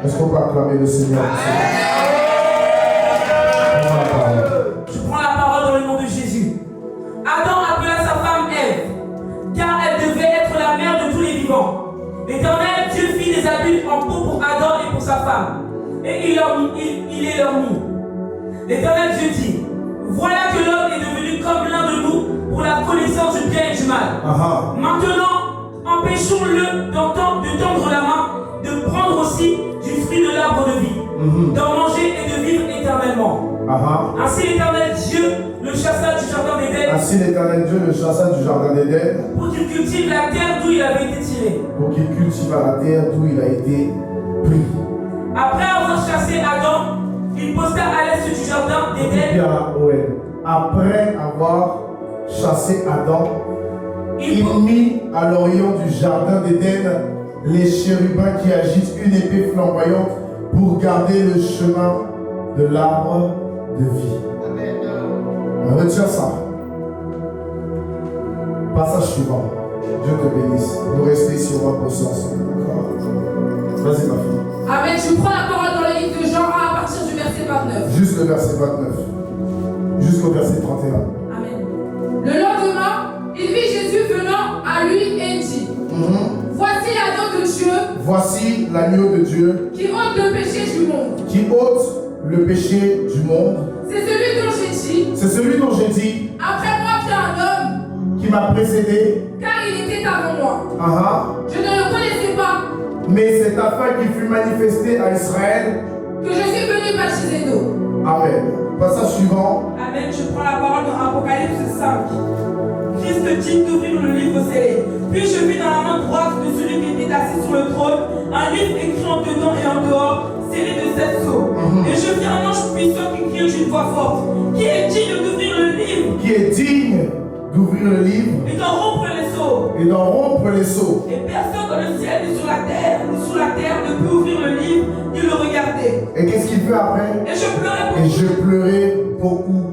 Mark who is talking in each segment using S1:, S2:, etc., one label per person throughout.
S1: Est-ce qu'on peut acclamer le Seigneur?
S2: Je prends la parole dans le nom de Jésus. Adam appela sa femme Ève, car elle devait être la mère de tous les vivants. L'Éternel Dieu fit des habits en peau pour Adam et pour sa femme, et il les leur mit. L'Éternel Dieu dit, voilà que l'homme est devenu comme l'un de nous pour la connaissance du bien et du mal. Maintenant, empêchons-le de tendre la main, de prendre aussi du fruit de l'arbre de vie, d'en manger et de vivre éternellement. Ainsi l'Éternel Dieu le chassa du jardin d'Éden.
S1: Ainsi l'Éternel Dieu le chassa du jardin d'Éden.
S2: Pour qu'il cultive la terre d'où il avait été tiré.
S1: Pour qu'il cultive la terre d'où il a été pris.
S2: Après avoir chassé Adam, il posta à l'est du jardin d'Éden.
S1: Après avoir chassé Adam, il mit à l'orient du jardin d'Éden les chérubins qui agitent une épée flamboyante pour garder le chemin de l'arbre de vie. Amen. Retiens ça. Passage suivant. Dieu te bénisse. Nous restons ici, on va bosser ensemble. D'accord? Vas-y, ma fille.
S3: Amen. Je prends la parole dans le livre de Jean 1 à partir du verset 29.
S1: Juste le verset 29. Jusqu'au verset 31.
S3: Amen. Le lendemain, il vit Jésus venant à lui et dit, voici l'agneau de Dieu.
S1: Voici l'agneau de Dieu.
S3: Qui ôte le péché du monde.
S1: Qui ôte le péché du monde.
S3: C'est celui dont j'ai dit.
S1: C'est celui dont j'ai dit.
S3: Après moi vient un homme.
S1: Qui m'a précédé.
S3: Car il était avant moi. Je ne le connaissais pas.
S1: Mais c'est afin qu'il fut manifesté à Israël
S3: que je suis venu baptiser d'eau.
S1: Amen. Passage suivant.
S2: Amen. Je prends la parole dans Apocalypse 5. Christ dit d'ouvrir le livre scellé. Puis je vis dans la main droite de celui qui était assis sur le trône un livre écrit en dedans et en dehors, scellé de 7 sceaux. Et je vis un ange puissant qui crie d'une voix forte. Qui est digne d'ouvrir le livre?
S1: Qui est digne d'ouvrir le livre
S2: et d'en rompre les sceaux.
S1: Et d'en rompre les sceaux.
S2: Et personne dans le ciel ni sur la terre, ni sous la terre ne peut ouvrir le livre ni le regarder.
S1: Et qu'est-ce qu'il fait après?
S2: Et je pleurais beaucoup.
S1: Et je pleurais beaucoup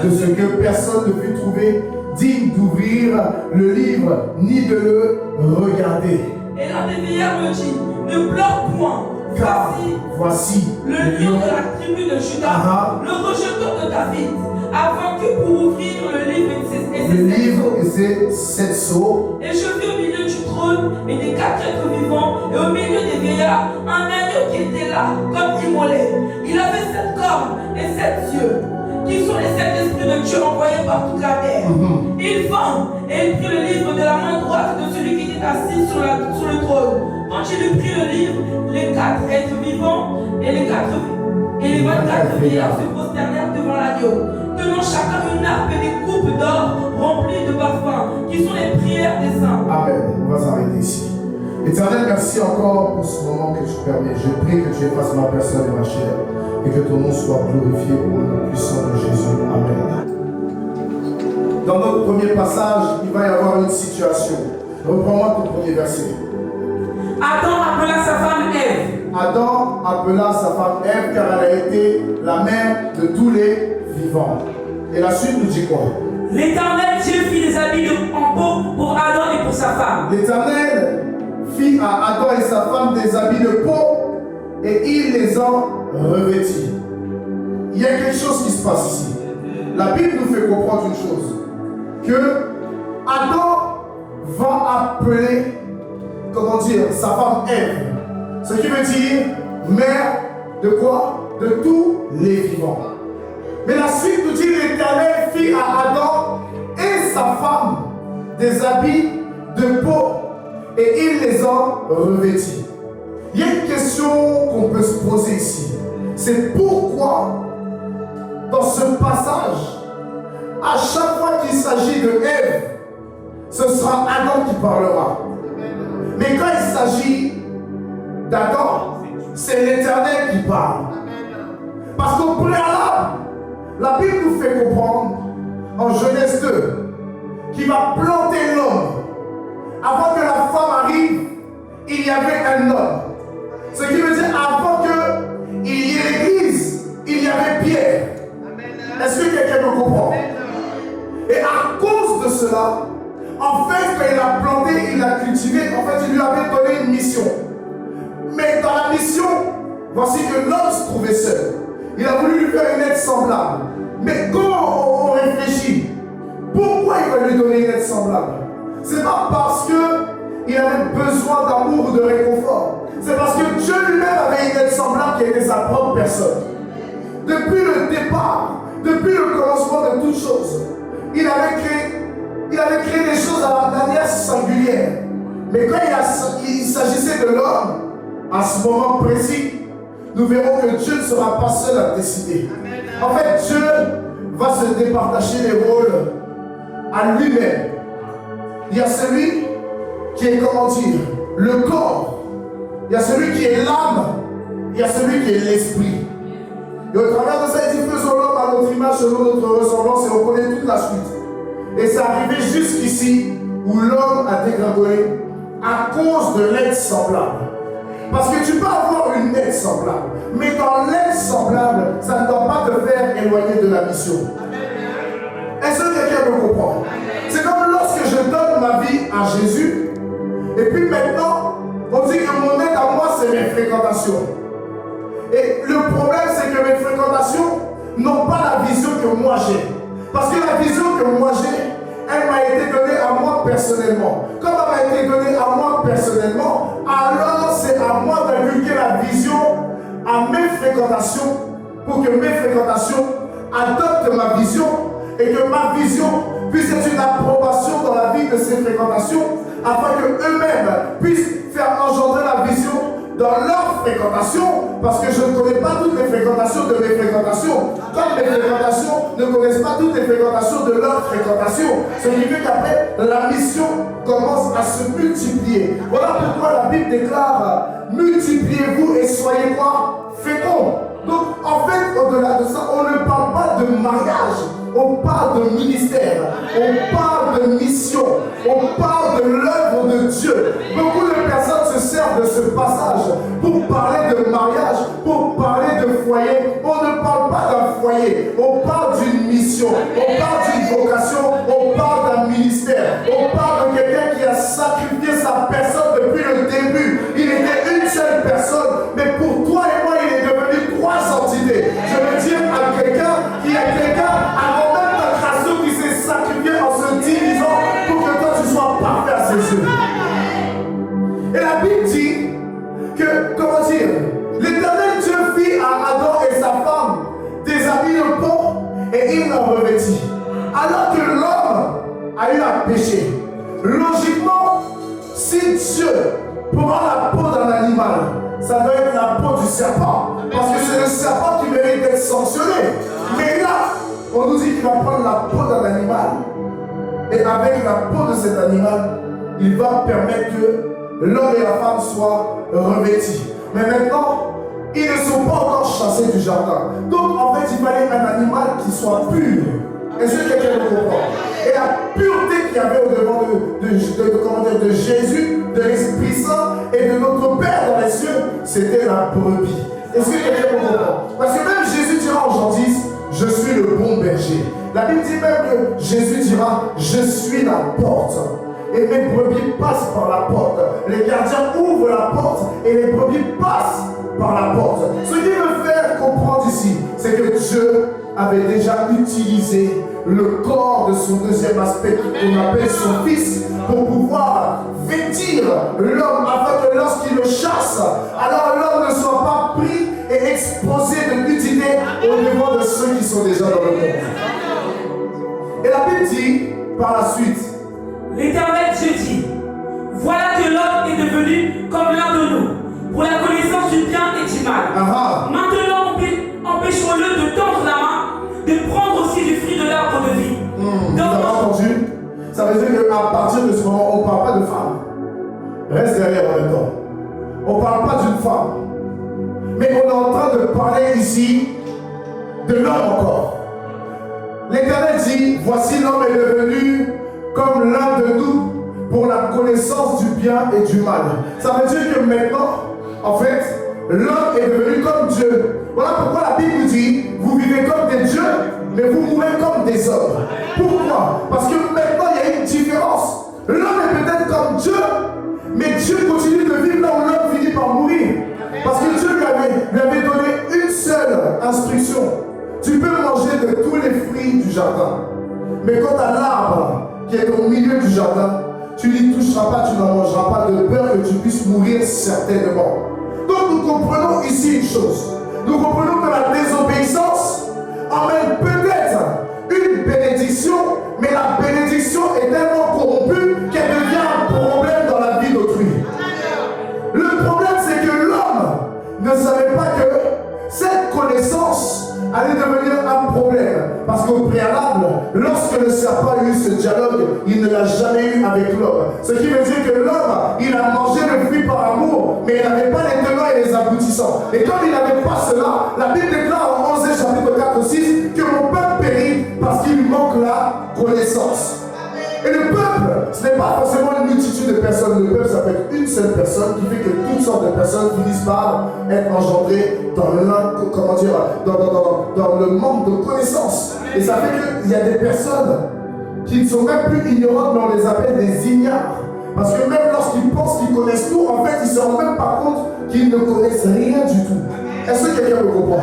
S1: de ce que personne ne fut trouvé digne d'ouvrir le livre ni de le regarder.
S2: Et l'un des vieillards me dit, ne pleure point.
S1: Car voici
S2: le lion de la tribu de Juda, le rejeton de David, a vaincu pour ouvrir le livre
S1: et ses 7 sceaux.
S2: Et je vis au milieu du trône et des 4 êtres vivants, et au milieu des vieillards, un agneau qui était là, comme immolé. Il avait 7 cornes et 7 yeux, qui sont les 7 esprits de Dieu envoyés par toute la terre. Il vint et il prit le livre de la main droite de celui qui était assis sur le trône. Quand il eut pris le livre, les 4 êtres vivants et les 24 vieillards se prosternèrent devant l'agneau, tenant chacun une harpe et des coupes d'or remplies de parfums, qui sont les prières des saints.
S1: Amen. On va s'arrêter ici. Éternel, merci encore pour ce moment que tu permets. Je prie que tu effaces ma personne et ma chair, et que ton nom soit glorifié au nom puissant de Jésus. Amen. Dans notre premier passage, il va y avoir une situation. Reprends-moi ton premier verset.
S2: Adam appela sa femme Ève.
S1: Adam appela sa femme Ève car elle a été la mère de tous les vivants. Et la suite nous dit quoi?
S2: L'Éternel Dieu fit des habits en peau pour Adam et pour sa femme.
S1: L'Éternel fit à Adam et sa femme des habits de peau et il les en revêtit. Il y a quelque chose qui se passe ici. La Bible nous fait comprendre une chose. Que Adam va appeler, comment dire, sa femme Ève. Ce qui veut dire mère de quoi? De tous les vivants. Mais la suite nous dit l'Éternel fit à Adam et sa femme des habits de peau et il les en revêtit. Il y a une question qu'on peut se poser ici. C'est pourquoi dans ce passage, à chaque fois qu'il s'agit de Ève, ce sera Adam qui parlera. Mais quand il s'agit d'Adam, c'est l'Éternel qui parle. Parce qu'au préalable, la Bible nous fait comprendre en Genèse 2 qu'il va planter l'homme. Avant que la femme arrive, il y avait un homme. Ce qui veut dire avant qu'il y ait l'église, il y avait Pierre. Est-ce que quelqu'un me comprend? Et à cause de cela, en fait, quand il a planté, il a cultivé, en fait, il lui avait donné une mission. Mais dans la mission, voici que l'homme se trouvait seul. Il a voulu lui faire une aide semblable. Mais quand on réfléchit, pourquoi il va lui donner une aide semblable? C'est pas parce qu'il avait besoin d'amour ou de réconfort. C'est parce que Dieu lui-même avait une aide semblable qui était sa propre personne. Depuis le départ, depuis le commencement de toutes choses, il avait créé des choses à la manière singulière. Mais quand il s'agissait de l'homme, à ce moment précis, nous verrons que Dieu ne sera pas seul à décider. En fait, Dieu va se départager les rôles à lui-même. Il y a celui qui est, comment dire, le corps. Il y a celui qui est l'âme. Il y a celui qui est l'esprit. Et au travers de ça, il dit, faisons l'homme à notre image, selon notre ressemblance, et on connaît toute la suite. Et c'est arrivé jusqu'ici où l'homme a dégringolé à cause de l'aide semblable. Parce que tu peux avoir une aide semblable, mais dans l'aide semblable, ça ne doit pas te faire éloigner de la mission. Est-ce que quelqu'un me comprend? C'est comme lorsque je donne ma vie à Jésus, et puis maintenant, on dit que mon aide à moi, c'est mes fréquentations. Et le problème, c'est que mes fréquentations n'ont pas la vision que moi j'ai. Parce que la vision que moi j'ai, elle m'a été donnée à moi personnellement. Comme elle m'a été donnée à moi personnellement, alors c'est à moi d'inculquer la vision à mes fréquentations pour que mes fréquentations adoptent ma vision et que ma vision puisse être une approbation dans la vie de ces fréquentations afin qu'eux-mêmes puissent faire engendrer la vision dans leur fréquentation, parce que je ne connais pas toutes les fréquentations de mes fréquentations, comme mes fréquentations ne connaissent pas toutes les fréquentations de leur fréquentation. Ce qui fait qu'après, la mission commence à se multiplier. Voilà pourquoi la Bible déclare, multipliez-vous et soyez quoi? Féconds. Donc en fait, au-delà de ça, on ne parle pas de mariage, on parle de ministère, on parle de mission, on parle de l'œuvre de Dieu. Beaucoup de personnes se servent de ce passage pour parler de mariage, pour parler de foyer. On ne parle pas d'un foyer, on parle d'une mission, on parle d'une vocation, on parle d'un ministère, on parle de quelqu'un qui a sacrifié sa personne depuis le début. Il était une seule personne, mais pour toi et moi, il est devenu trois entités. Je veux dire à quelqu'un qui est quelqu'un avant même ta création qui s'est sacrifié en se divisant pour que toi tu sois parfait à ses yeux. Et la Bible dit que, comment dire, l'Éternel Dieu fit à Adam et sa femme des habits de peau et il l'en revêtit. Alors que l'homme a eu à pécher, logiquement, si Dieu prend la peau d'un animal, ça doit être la peau du serpent. Parce que c'est le serpent qui mérite d'être sanctionné. Mais là, on nous dit qu'il va prendre la peau d'un animal. Et avec la peau de cet animal, il va permettre que l'homme et la femme soient revêtis. Mais maintenant, ils ne sont pas encore chassés du jardin. Donc en fait, il fallait un animal qui soit pur. Est-ce que quelqu'un me comprend? Et la pureté qu'il y avait au-devant de Jésus, de l'Esprit Saint et de notre Père dans les cieux, c'était la brebis. Est-ce que quelqu'un me comprend? Parce que même Jésus dira en Jean 10, je suis le bon berger. La Bible dit même que Jésus dira, je suis la porte. Et mes brebis passent par la porte. Les gardiens ouvrent la porte et les brebis passent par la porte. Ce qui veut faire comprendre ici, c'est que Dieu avait déjà utilisé le corps de son deuxième aspect qu'on appelle son fils pour pouvoir vêtir l'homme afin que lorsqu'il le chasse, alors l'homme ne soit pas pris et exposé de nudité au niveau de ceux qui sont déjà dans le monde. Et la Bible dit par la suite,
S2: l'Éternel Dieu dit, voilà que l'homme est devenu comme l'un de nous, pour la connaissance du bien et du mal. Maintenant, empêchons-le de tendre la main, de prendre aussi du fruit de l'arbre de vie.
S1: Vous avez entendu? Ça veut dire qu'à partir de ce moment, on ne parle pas de femme. Reste derrière en même temps. On ne parle pas d'une femme. Mais on est en train de parler ici de l'homme encore. L'Éternel dit, voici l'homme est devenu comme l'un de nous pour la connaissance du bien et du mal. Ça veut dire que maintenant, en fait, l'homme est devenu comme Dieu. Voilà pourquoi la Bible dit, vous vivez comme des dieux, mais vous mourrez comme des hommes. Pourquoi? Parce que maintenant, il y a une différence. L'homme est peut-être comme Dieu, mais Dieu continue de vivre là où l'homme finit par mourir. Parce que Dieu lui avait lui avait donné une seule instruction. Tu peux manger de tous les fruits du jardin. Mais quant à l'arbre qui est au milieu du jardin, tu n'y toucheras pas, tu n'en mangeras pas de peur que tu puisses mourir certainement. Donc nous comprenons ici une chose. Nous comprenons que la désobéissance emmène peut-être une bénédiction, mais la bénédiction est tellement corrompue qu'elle devient un problème dans la vie d'autrui. Le problème, c'est que l'homme ne savait pas que cette connaissance allait devenir un problème. Parce qu'au préalable, lorsque le serpent a eu ce dialogue, il ne l'a jamais eu avec l'homme. Ce qui veut dire que l'homme, il a mangé le fruit par amour, mais il n'avait pas les tenants et les aboutissants. Et comme il n'avait pas cela, la Bible déclare en 11 chapitre 4-6 que mon peuple périt parce qu'il lui manque la connaissance. Et le peuple, ce n'est pas forcément une multitude de personnes. Le peuple, ça peut être une seule personne qui fait que toutes sortes de personnes finissent par être engendrées dans le manque de connaissances. Et ça fait qu'il y a des personnes qui ne sont même plus ignorantes, mais on les appelle des ignares. Parce que même lorsqu'ils pensent qu'ils connaissent tout, en fait, ils ne se rendent même pas compte qu'ils ne connaissent rien du tout. Est-ce que quelqu'un me comprend?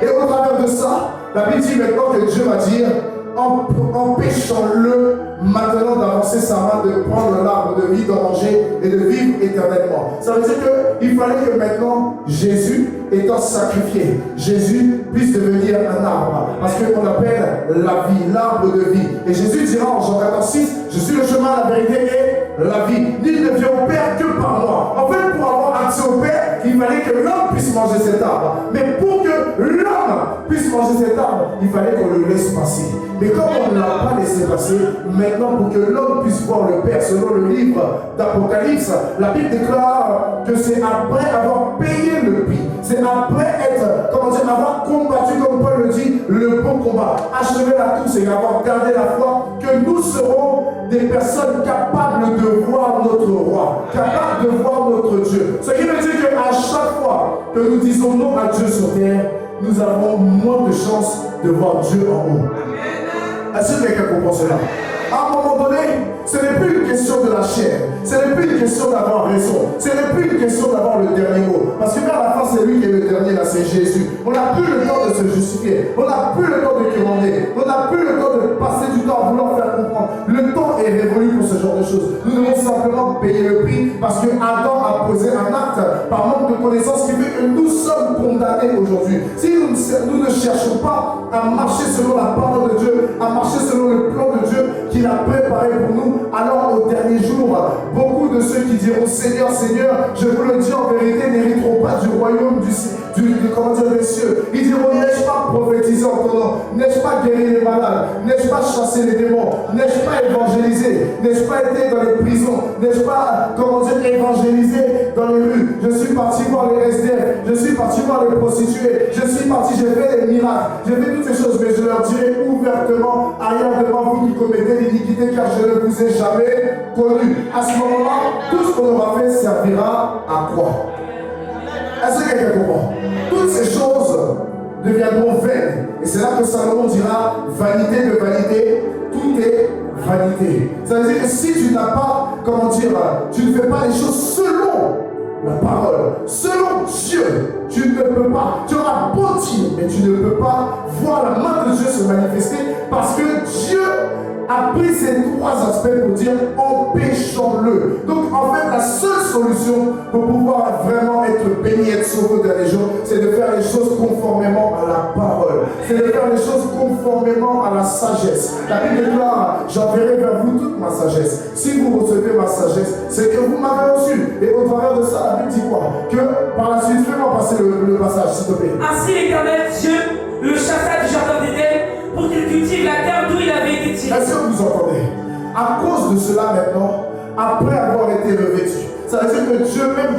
S1: Et au travers de ça, la Bible dit maintenant que Dieu va dire: empêchons-le maintenant d'avancer sa main, de prendre l'arbre de vie, d'en manger et de vivre éternellement. Ça veut dire qu'il fallait que maintenant Jésus, étant sacrifié, Jésus puisse devenir un arbre. Parce qu'on appelle la vie, l'arbre de vie. Et Jésus dira en Jean 14,6: je suis le chemin, la vérité et la vie. Nul ne vient au Père que par moi. En fait, pour avoir accès au Père, il fallait que l'homme puisse manger cet arbre. Mais pour que l'homme puisse manger cet arbre, il fallait qu'on le laisse passer. Mais comme on ne l'a pas laissé passer, maintenant pour que l'homme puisse voir le Père, selon le livre d'Apocalypse, la Bible déclare que c'est après avoir payé le prix, c'est après avoir combattu, comme Paul le dit, le bon combat, achever la course et avoir gardé la foi, que nous serons des personnes capables de voir notre roi, capables de voir notre Dieu. Ce qui veut dire qu'à chaque fois que nous disons non à Dieu sur terre, nous avons moins de chances de voir Dieu en haut. Est-ce que quelqu'un comprend cela? À un moment donné, ce n'est plus une question de la chair, ce n'est plus une question d'avoir raison, ce n'est plus une question d'avoir le dernier mot. Parce que vers la fin, c'est lui qui est le dernier, là, c'est Jésus. On n'a plus le temps de se justifier, on n'a plus le temps de commander, on n'a plus le temps de passer du temps à vouloir faire comprendre. Le temps est révolu pour ce genre de choses. Nous devons simplement payer le prix parce que Adam a posé un acte par manque de connaissance qui fait que nous sommes condamnés aujourd'hui. Si nous ne cherchons pas à marcher selon la parole de Dieu, à marcher selon le plan de Dieu qu'il a préparé pour nous, alors au dernier jour, beaucoup de ceux qui diront Seigneur, Seigneur, je vous le dis en vérité, n'hériteront pas du royaume des cieux. Ils diront: n'ai-je pas prophétisé en ton nom? N'ai-je pas guéri les malades? N'ai-je pas chassé les démons? N'ai-je pas évangélisé? N'ai-je pas été dans les prisons? N'ai-je pas, évangélisé dans les rues? Je suis parti voir les SDF, je suis parti voir les prostituées, je suis parti, j'ai fait des miracles, j'ai fait toutes ces choses, mais je leur dirai ouvertement: ayant devant vous qui commettez l'iniquité, car je ne vous ai jamais connu. À ce moment-là, tout ce qu'on aura fait servira à quoi? Est-ce que quelqu'un comprend? Toutes ces choses deviendront vaines. Et c'est là que Salomon dira: vanité de vanité, tout est vanité. Ça veut dire que si tu n'as pas, tu ne fais pas les choses selon la parole, selon Dieu, tu ne peux pas. Tu auras beau dire, mais tu ne peux pas voir la main de Dieu se manifester parce que Dieu a pris ces trois aspects pour dire empêchons-le. Donc en fait, la seule solution pour pouvoir vraiment être béni, être sauvé dans les jours, c'est de faire les choses conformément à la parole. C'est de faire les choses conformément à la sagesse. La Bible déclare: j'enverrai vers vous toute ma sagesse. Si vous recevez ma sagesse, c'est que vous m'avez reçu. Et au travers de ça, la Bible dit quoi? Que par la suite, fais-moi passer le passage, s'il te plaît.
S2: Ainsi l'Éternel Dieu le chassa du jardin d'Éden pour qu'il cultive la terre d'où il avait été tiré.
S1: Est-ce que vous entendez? À cause de cela maintenant, après avoir été revêtu, ça veut dire que Dieu, même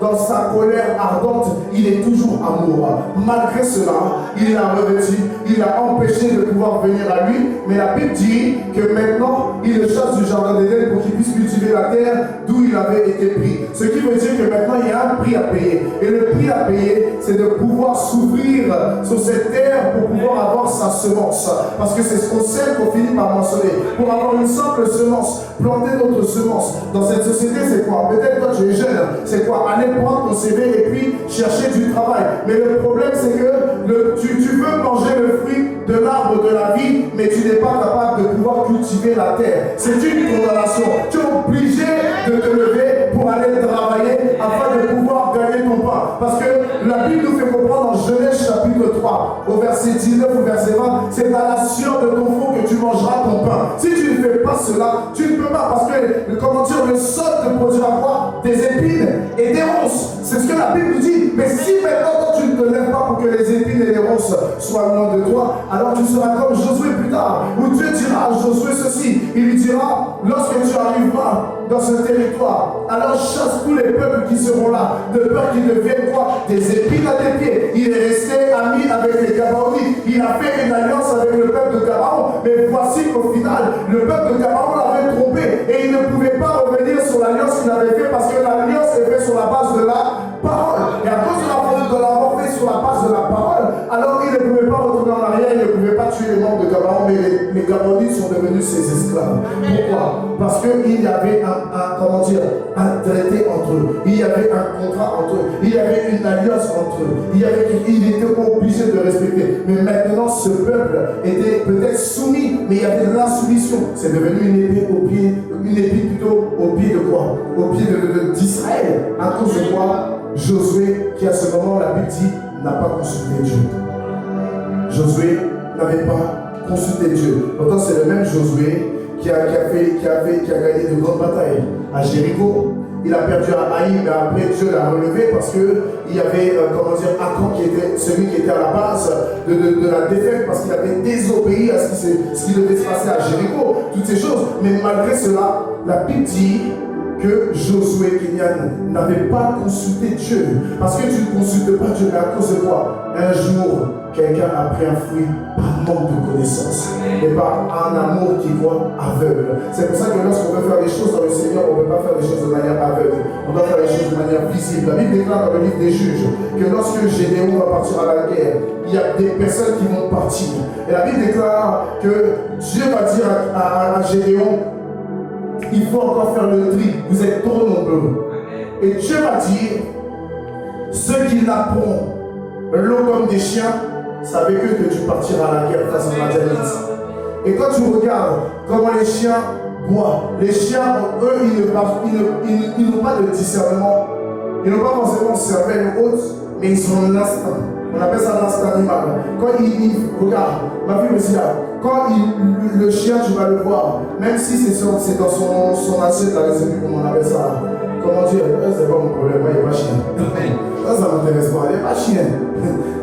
S1: dans sa colère ardente, il est toujours amour. Malgré cela, il l'a revêtu, il l'a empêché de pouvoir venir à lui. Mais la Bible dit que maintenant, il le chasse du jardin d'Éden pour qu'il puisse cultiver la terre d'où il avait été pris. Ce qui veut dire que maintenant, il y a un prix à payer. Et le prix à payer, c'est de pouvoir s'ouvrir sur cette terre pour pouvoir avoir sa sa semence. Parce que c'est ce qu'on sème qu'on finit par moissonner. Pour avoir une simple semence, planter notre semence. Dans cette société, c'est quoi? Peut-être toi tu es jeune, c'est quoi? Aller prendre ton CV et puis chercher du travail. Mais le problème, c'est que tu veux manger le fruit de l'arbre de la vie, mais tu n'es pas capable de pouvoir cultiver la terre. C'est une condamnation. Tu es obligé de te lever pour aller travailler afin de pouvoir gagner ton pain. Parce que la Bible nous fait comprendre en Genèse chapitre 3, au verset 19 au verset 20, c'est à la sueur de ton front que tu mangeras ton pain. Si tu ne fais pas cela, tu ne peux pas, parce que comment dire, le sol te produira quoi? Des épines et des ronces. C'est ce que la Bible nous dit. Mais si maintenant toi, tu ne te lèves pas pour que les épines et les ronces soient loin de toi, alors tu seras comme Josué plus tard, où Dieu dira à Josué ceci. Il lui dira, lorsque tu arriveras dans ce territoire, alors chasse tous les peuples qui seront là, de peur qu'ils deviennent quoi? Des épines à tes pieds. Il est resté ami avec les Gabaonites. Il a fait une alliance avec le peuple de Gabaon. Mais voici qu'au final, le peuple de Gabaon l'avait trompé et il ne pouvait pas revenir sur l'alliance qu'il avait fait parce que l'alliance est faite sur la base de la parole. Et à cause de l'avoir fait sur la base de la parole, alors il ne pouvait pas retourner en arrière, il ne pouvait pas tuer les membres de Gabaon, mais les Gabaonites sont devenus ses esclaves. Pourquoi? Parce qu'il y avait un traité entre eux, il y avait un contrat entre eux, il y avait une alliance entre eux, il était obligé de respecter. Mais maintenant, ce peuple était peut-être soumis, mais il y avait de l'insoumission. C'est devenu une épée au pied, au pied de quoi? Au pied d'Israël. À cause de quoi? Josué, qui à ce moment, la Bible dit, n'a pas consulté Dieu. Josué n'avait pas consulté Dieu. Pourtant, c'est le même Josué qui a gagné de grandes batailles. À Jéricho, il a perdu à Haïm, mais après Dieu l'a relevé parce qu'il y avait, Achan qui était celui qui était à la base de la défaite parce qu'il avait désobéi à ce qui devait se passer à Jéricho, toutes ces choses. Mais malgré cela, la Bible dit que Josué Kenyan n'avait pas consulté Dieu. Parce que tu ne consultes pas Dieu, mais à cause de quoi? Un jour, quelqu'un a pris un fruit par manque de connaissance et par un amour qui voit aveugle. C'est pour ça que lorsqu'on veut faire des choses dans le Seigneur, on ne peut pas faire des choses de manière aveugle. On doit faire des choses de manière visible. La Bible déclare dans le livre des Juges que lorsque Gédéon va partir à la guerre, il y a des personnes qui vont partir. Et la Bible déclare que Dieu va dire à Gédéon, il faut encore faire le tri, vous êtes trop nombreux. Et Dieu va dire, ceux qui lapperont l'eau comme des chiens, c'est avec eux que tu partiras à la guerre face à Madianites. Et quand tu regardes comment les chiens boivent, les chiens, eux, ils n'ont pas de discernement, ils n'ont pas forcément de cervelle haute, mais ils sont l'instinct. On appelle ça l'instinct animal. Quand regarde, ma fille aussi là, quand le chien, tu vas le voir, même si c'est dans son assiette, là, je ne sais plus comment on appelle ça. Comment dire, c'est pas mon problème, moi il n'est pas chien. Ça m'intéresse pas, il n'est pas chien.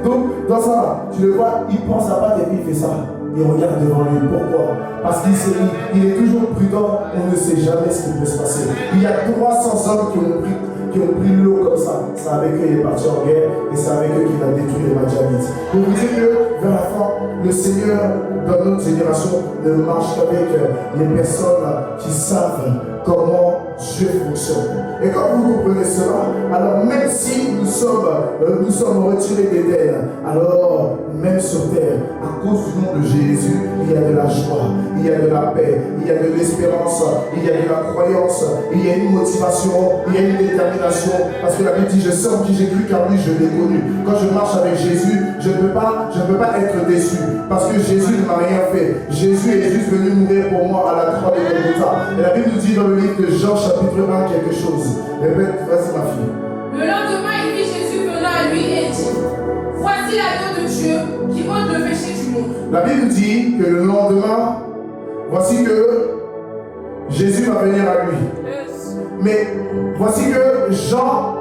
S1: Donc, dans ça, tu le vois, il pense à pas et puis il fait ça. Il regarde devant lui. Pourquoi? Parce qu'il est toujours prudent, on ne sait jamais ce qui peut se passer. Il y a 300 hommes qui ont pris l'eau comme ça. C'est avec eux qu'il est parti en guerre et c'est avec eux qu'il a détruit les Madianites. Pour vous dire que vers la fin, le Seigneur, dans notre génération, ne marche qu'avec les personnes qui savent comment Dieu fonctionne. Et quand vous comprenez cela, alors même si nous sommes retirés d'Éden, alors même sur terre, à cause du nom de Jésus, il y a de la joie, il y a de la paix, il y a de l'espérance, il y a de la croyance, il y a une motivation, il y a une détermination. Parce que la Bible dit, je sais en qui j'ai cru car lui je l'ai connu. Quand je marche avec Jésus, je ne peux pas être déçu. Parce que Jésus ne m'a rien fait. Jésus est juste venu mourir pour moi à la croix de Golgotha. Et la Bible nous dit dans le livre de Jean chapitre 1 quelque chose. Répète, vas-y ma fille.
S3: Le lendemain, il vit Jésus venant à lui et dit, voici l'agneau de Dieu qui ôte le péché du monde.
S1: La Bible dit que le lendemain, voici que Jésus va venir à lui. Mais voici que Jean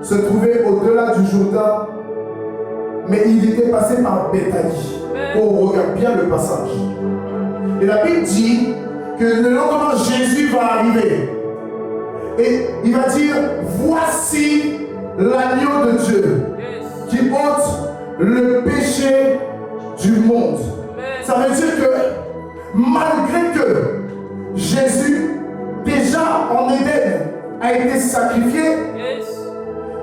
S1: se trouvait au-delà du Jourdain, mais il était passé par Béthanie. On regarde bien le passage. Et la Bible dit que le lendemain, Jésus va arriver. Et il va dire, voici l'agneau de Dieu qui ôte le péché du monde. Ça veut dire que malgré que Jésus, déjà en Éden, a été sacrifié,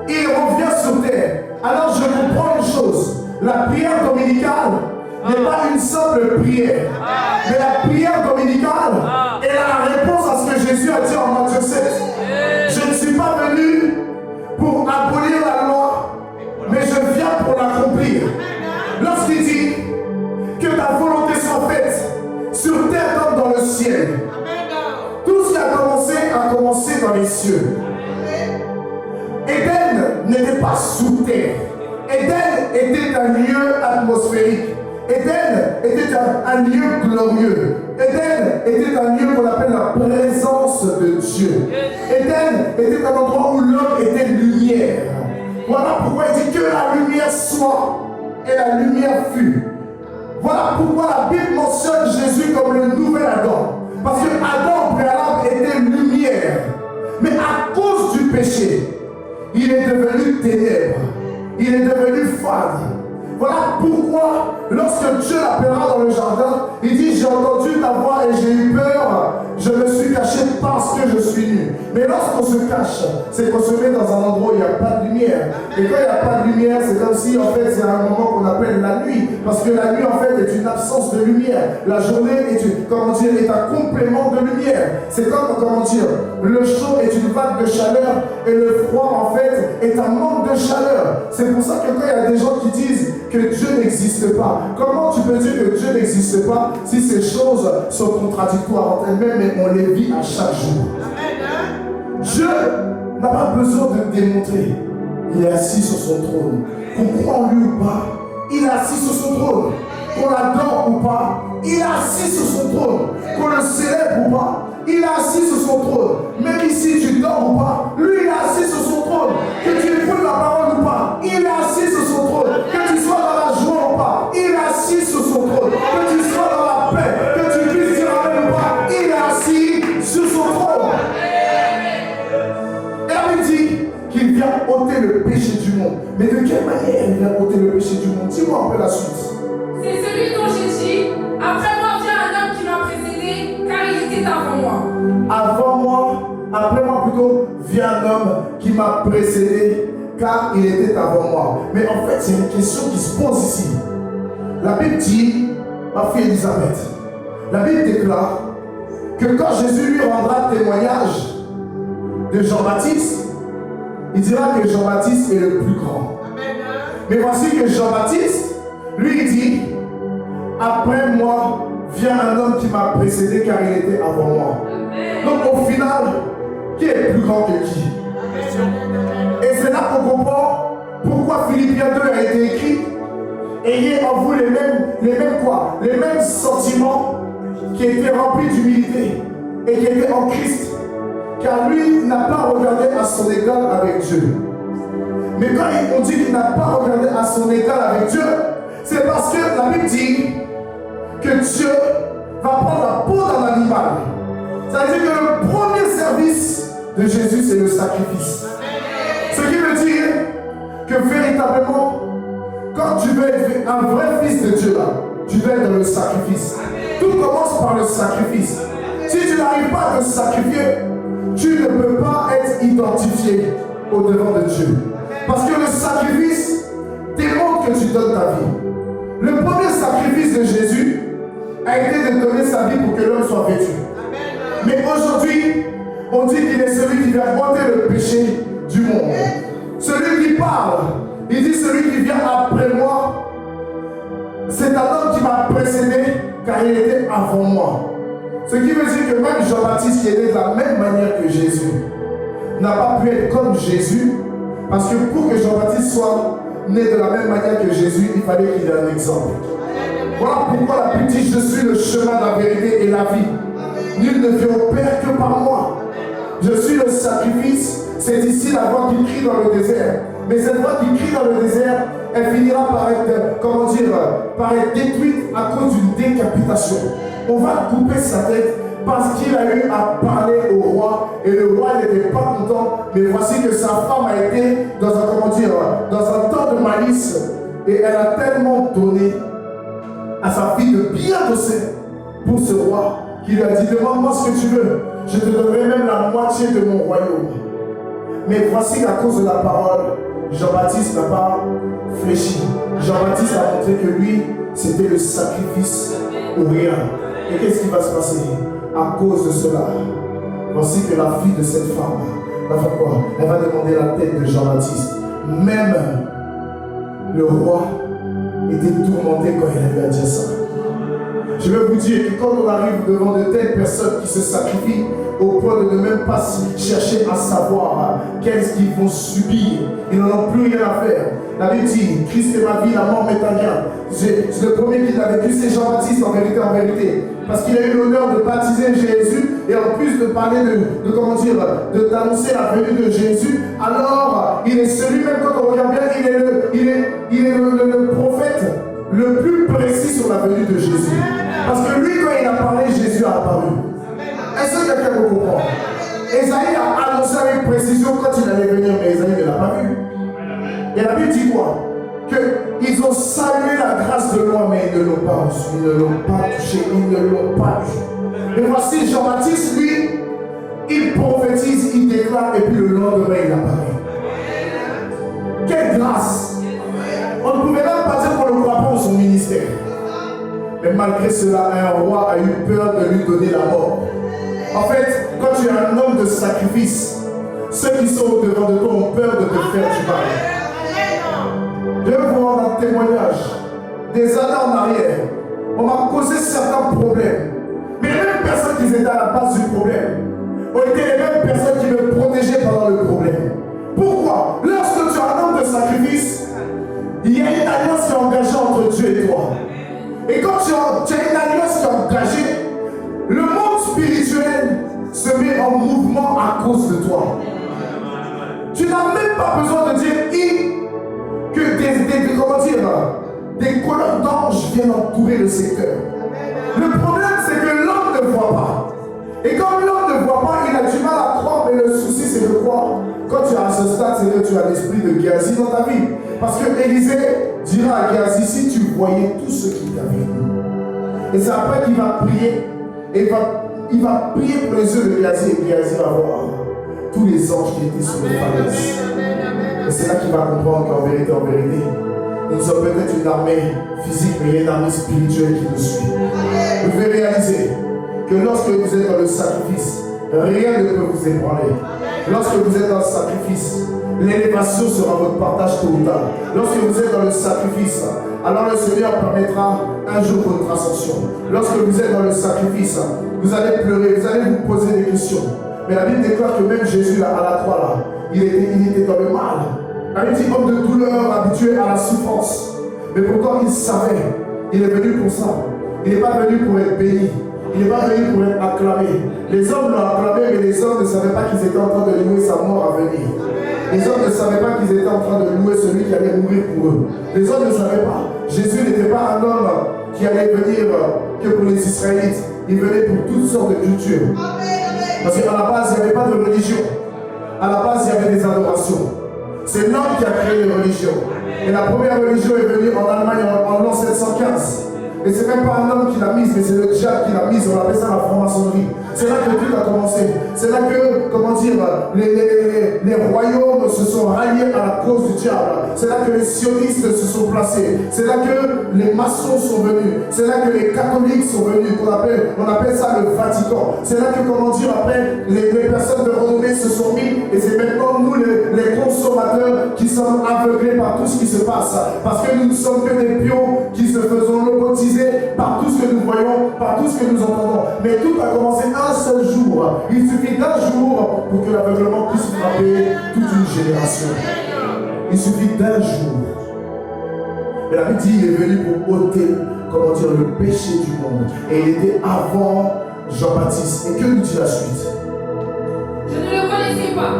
S1: il revient sur terre. Alors je comprends une chose, la prière dominicale n'est pas une simple prière, mais la prière dominicale est la réponse à ce que Jésus a dit en Matthieu 7. Je ne suis pas venu pour abolir la loi, mais je viens pour l'accomplir. Lorsqu'il dit que ta volonté soit faite sur terre comme dans le ciel, tout ce qui a commencé dans les cieux. Éden n'était pas sous terre. Éden était un lieu atmosphérique. Éden était un lieu glorieux. Éden était un lieu qu'on appelle la présence de Dieu. Éden était un endroit où l'homme était lumière. Voilà pourquoi il dit que la lumière soit et la lumière fut. Voilà pourquoi la Bible mentionne Jésus comme le nouvel Adam. Parce que Adam au préalable était lumière. Mais à cause du péché, il est devenu ténèbres. Il est devenu fade. Voilà pourquoi, lorsque Dieu l'appellera dans le jardin, il dit: j'ai entendu ta voix et j'ai eu peur, je me suis caché parce que je suis nu. Mais lorsqu'on se cache, c'est qu'on se met dans un endroit où il n'y a pas de lumière. Et quand il n'y a pas de lumière, c'est comme si en fait c'est un moment qu'on appelle la nuit. Parce que la nuit en fait est une absence de lumière. La journée est est un complément de lumière. C'est comme, le chaud est une vague de chaleur et le froid en fait est un manque de chaleur. C'est pour ça que quand il y a des gens qui disent que Dieu n'existe pas, comment tu peux dire que Dieu n'existe pas si ces choses sont contradictoires entre elles-mêmes et on les vit à chaque jour? Dieu n'a pas besoin de démontrer. Il est assis sur son trône. Qu'on croit en lui ou pas, il est assis sur son trône. Qu'on l'adore ou pas, il est assis sur son trône. Qu'on le célèbre ou pas, il est assis sur son trône. Même ici tu dors ou pas, lui il est assis sur son trône. Que tu écoutes la parole ou pas, il est assis sur son trône. Que tu sois dans la joie ou pas, il est assis sur son trône. Que tu sois dans la paix, que tu puisses dire amen ou pas, il est assis sur son trône. Et on dit qu'il vient ôter le péché du monde. Mais de quelle manière il vient ôter le péché du monde? Dis-moi un peu la suite.
S3: C'est celui dont j'ai dit: après moi vient un homme qui m'a précédé, car il était avant moi.
S1: Avant moi, après moi plutôt, vient un homme qui m'a précédé, car il était avant moi. Mais en fait, c'est une question qui se pose ici. La Bible dit, ma fille Elisabeth, la Bible déclare que quand Jésus lui rendra témoignage de Jean-Baptiste, il dira que Jean-Baptiste est le plus grand. Mais voici que Jean-Baptiste, lui, il dit: après moi vient un homme qui m'a précédé, car il était avant moi. Donc au final, qui est plus grand que qui? Et c'est là qu'on comprend pourquoi Philippiens 2 a été écrit: ayez en vous les mêmes sentiments qui étaient remplis d'humilité et qui étaient en Christ. Car lui n'a pas regardé à son égal avec Dieu. Mais quand on dit qu'il n'a pas regardé à son égal avec Dieu, c'est parce que la Bible dit que Dieu va prendre la peau d'un animal. Ça veut dire que le premier service de Jésus, c'est le sacrifice. Ce qui veut dire que véritablement, quand tu veux être un vrai fils de Dieu, là, tu dois être dans le sacrifice. Tout commence par le sacrifice. Si tu n'arrives pas à te sacrifier, tu ne peux pas être identifié au-devant de Dieu. Parce que le sacrifice démontre que tu donnes ta vie. Le premier sacrifice de Jésus a été de donner sa vie pour que l'homme soit vêtu. Mais aujourd'hui, on dit qu'il est celui qui vient ôter le péché du monde. Celui qui parle, il dit: celui qui vient après moi, c'est un homme qui m'a précédé, car il était avant moi. Ce qui veut dire que même Jean-Baptiste, qui est né de la même manière que Jésus, n'a pas pu être comme Jésus, parce que pour que Jean-Baptiste soit né de la même manière que Jésus, il fallait qu'il ait un exemple. Voilà pourquoi la Bible dit: je suis le chemin, la vérité et la vie. Nul ne vient au Père que par moi. Je suis le sacrifice. C'est ici la voix qui crie dans le désert. Mais cette voix qui crie dans le désert, elle finira par être détruite à cause d'une décapitation. On va couper sa tête parce qu'il a eu à parler au roi et le roi n'était pas content. Mais voici que sa femme a été dans un temps de malice et elle a tellement donné à sa fille de bien bosser pour ce roi qu'il lui a dit: demande-moi ce que tu veux, je te donnerai même la moitié de mon royaume. Mais voici qu'à cause de la parole, Jean-Baptiste n'a pas fléchi. Jean-Baptiste a montré que lui, c'était le sacrifice ou rien. Et qu'est-ce qui va se passer? À cause de cela, voici que la fille de cette femme va faire quoi? Elle va demander la tête de Jean-Baptiste. Même le roi était tourmenté quand il lui a dit ça. Je vais vous dire que quand on arrive devant de telles personnes qui se sacrifient au point de ne même pas chercher à savoir qu'est-ce qu'ils vont subir, ils n'en ont plus rien à faire. La Bible dit, Christ est ma vie, la mort m'est un bien. Le premier qui l'a vécu, c'est Jean-Baptiste en vérité. Parce qu'il a eu l'honneur de baptiser Jésus et en plus de parler d'annoncer la venue de Jésus, alors il est celui, même quand on regarde bien, il est le prophète le plus précis sur la venue de Jésus. Parce que lui, quand il a parlé, Jésus a apparu. Est-ce que quelqu'un me comprend? Esaïe a annoncé avec précision quand il allait venir, mais Esaïe ne l'a pas vu. Et la Bible dit quoi? Qu'ils ont salué la grâce de l'homme, mais ils ne l'ont pas reçu, ils ne l'ont pas touché, ils ne l'ont pas vu. Et voici Jean-Baptiste, lui, il prophétise, il déclare, et puis le lendemain, il apparaît. Quelle grâce! On ne pouvait même pas dire qu'on ne croit pas en son ministère. Mais malgré cela, un roi a eu peur de lui donner la mort. En fait, quand tu es un homme de sacrifice, ceux qui sont au-devant de toi ont peur de te faire du mal. Je vais vous rendre un témoignage. Des années en arrière, on m'a causé certains problèmes. Mais les mêmes personnes qui étaient à la base du problème ont été les mêmes personnes qui me protégeaient pendant le problème. Pourquoi? Lorsque tu es un homme de sacrifice, il y a une alliance qui est engagée entre Dieu et toi. Et quand tu as une alliance qui est engagée, le monde spirituel se met en mouvement à cause de toi. Tu n'as même pas besoin de dire que des colonnes d'anges viennent entourer le secteur. Le problème, c'est que l'homme ne voit pas. Et comme l'homme ne voit pas, il a du mal à croire. Mais le souci, c'est de quoi? Quand tu es à ce stade, c'est que tu as l'esprit de Géasi dans ta vie. Parce que Élisée dira à Géasi, si tu voyais tout ce qu'il t'a vu. Et c'est après qu'il va prier. Et il va prier pour les yeux de Géasi. Et Géasi va voir tous les anges qui étaient sur les falaises. Et c'est là qu'il va comprendre qu'en vérité, nous sommes peut-être une armée physique, mais il y a une armée spirituelle qui nous suit. Vous devez réaliser que lorsque vous êtes dans le sacrifice, rien ne peut vous ébranler. Lorsque vous êtes dans le sacrifice, l'élévation sera votre partage tôt ou tard. Lorsque vous êtes dans le sacrifice, alors le Seigneur permettra un jour votre ascension. Lorsque vous êtes dans le sacrifice, vous allez pleurer, vous allez vous poser des questions. Mais la Bible déclare que même Jésus là, à la croix, là, il était dans le mal. La Bible dit homme de douleur, habitué à la souffrance. Mais pourtant il savait, il est venu pour ça. Il n'est pas venu pour être béni. Il n'est pas venu pour être acclamé. Les hommes l'ont acclamé, mais les hommes ne savaient pas qu'ils étaient en train de louer sa mort à venir. Les hommes ne savaient pas qu'ils étaient en train de louer celui qui allait mourir pour eux. Les hommes ne savaient pas. Jésus n'était pas un homme qui allait venir que pour les Israélites. Il venait pour toutes sortes de cultures. Parce qu'à la base, il n'y avait pas de religion. À la base, il y avait des adorations. C'est l'homme qui a créé les religions. Et la première religion est venue en Allemagne en l'an 715. Et c'est même pas un homme qui l'a mise, mais c'est le diable qui l'a mise. On appelle ça la franc-maçonnerie. C'est là que tout a commencé. C'est là que, les royaumes se sont ralliés à la cause du diable. C'est là que les sionistes se sont placés. C'est là que les maçons sont venus. C'est là que les catholiques sont venus. On appelle ça le Vatican. C'est là que, après, les personnes de renommée se sont mis. Et c'est maintenant nous, les consommateurs, qui sommes aveuglés par tout ce qui se passe. Parce que nous ne sommes que des pions qui se faisons lobotiser par tout ce que nous voyons, par tout ce que nous entendons. Mais tout a commencé un seul jour. Il suffit d'un jour pour que l'aveuglement puisse frapper toute une génération. Il suffit d'un jour. Mais la Bible dit qu'il est venu pour ôter, le péché du monde. Et il était avant Jean-Baptiste. Et que nous dit la suite?
S3: Je ne le connaissais pas.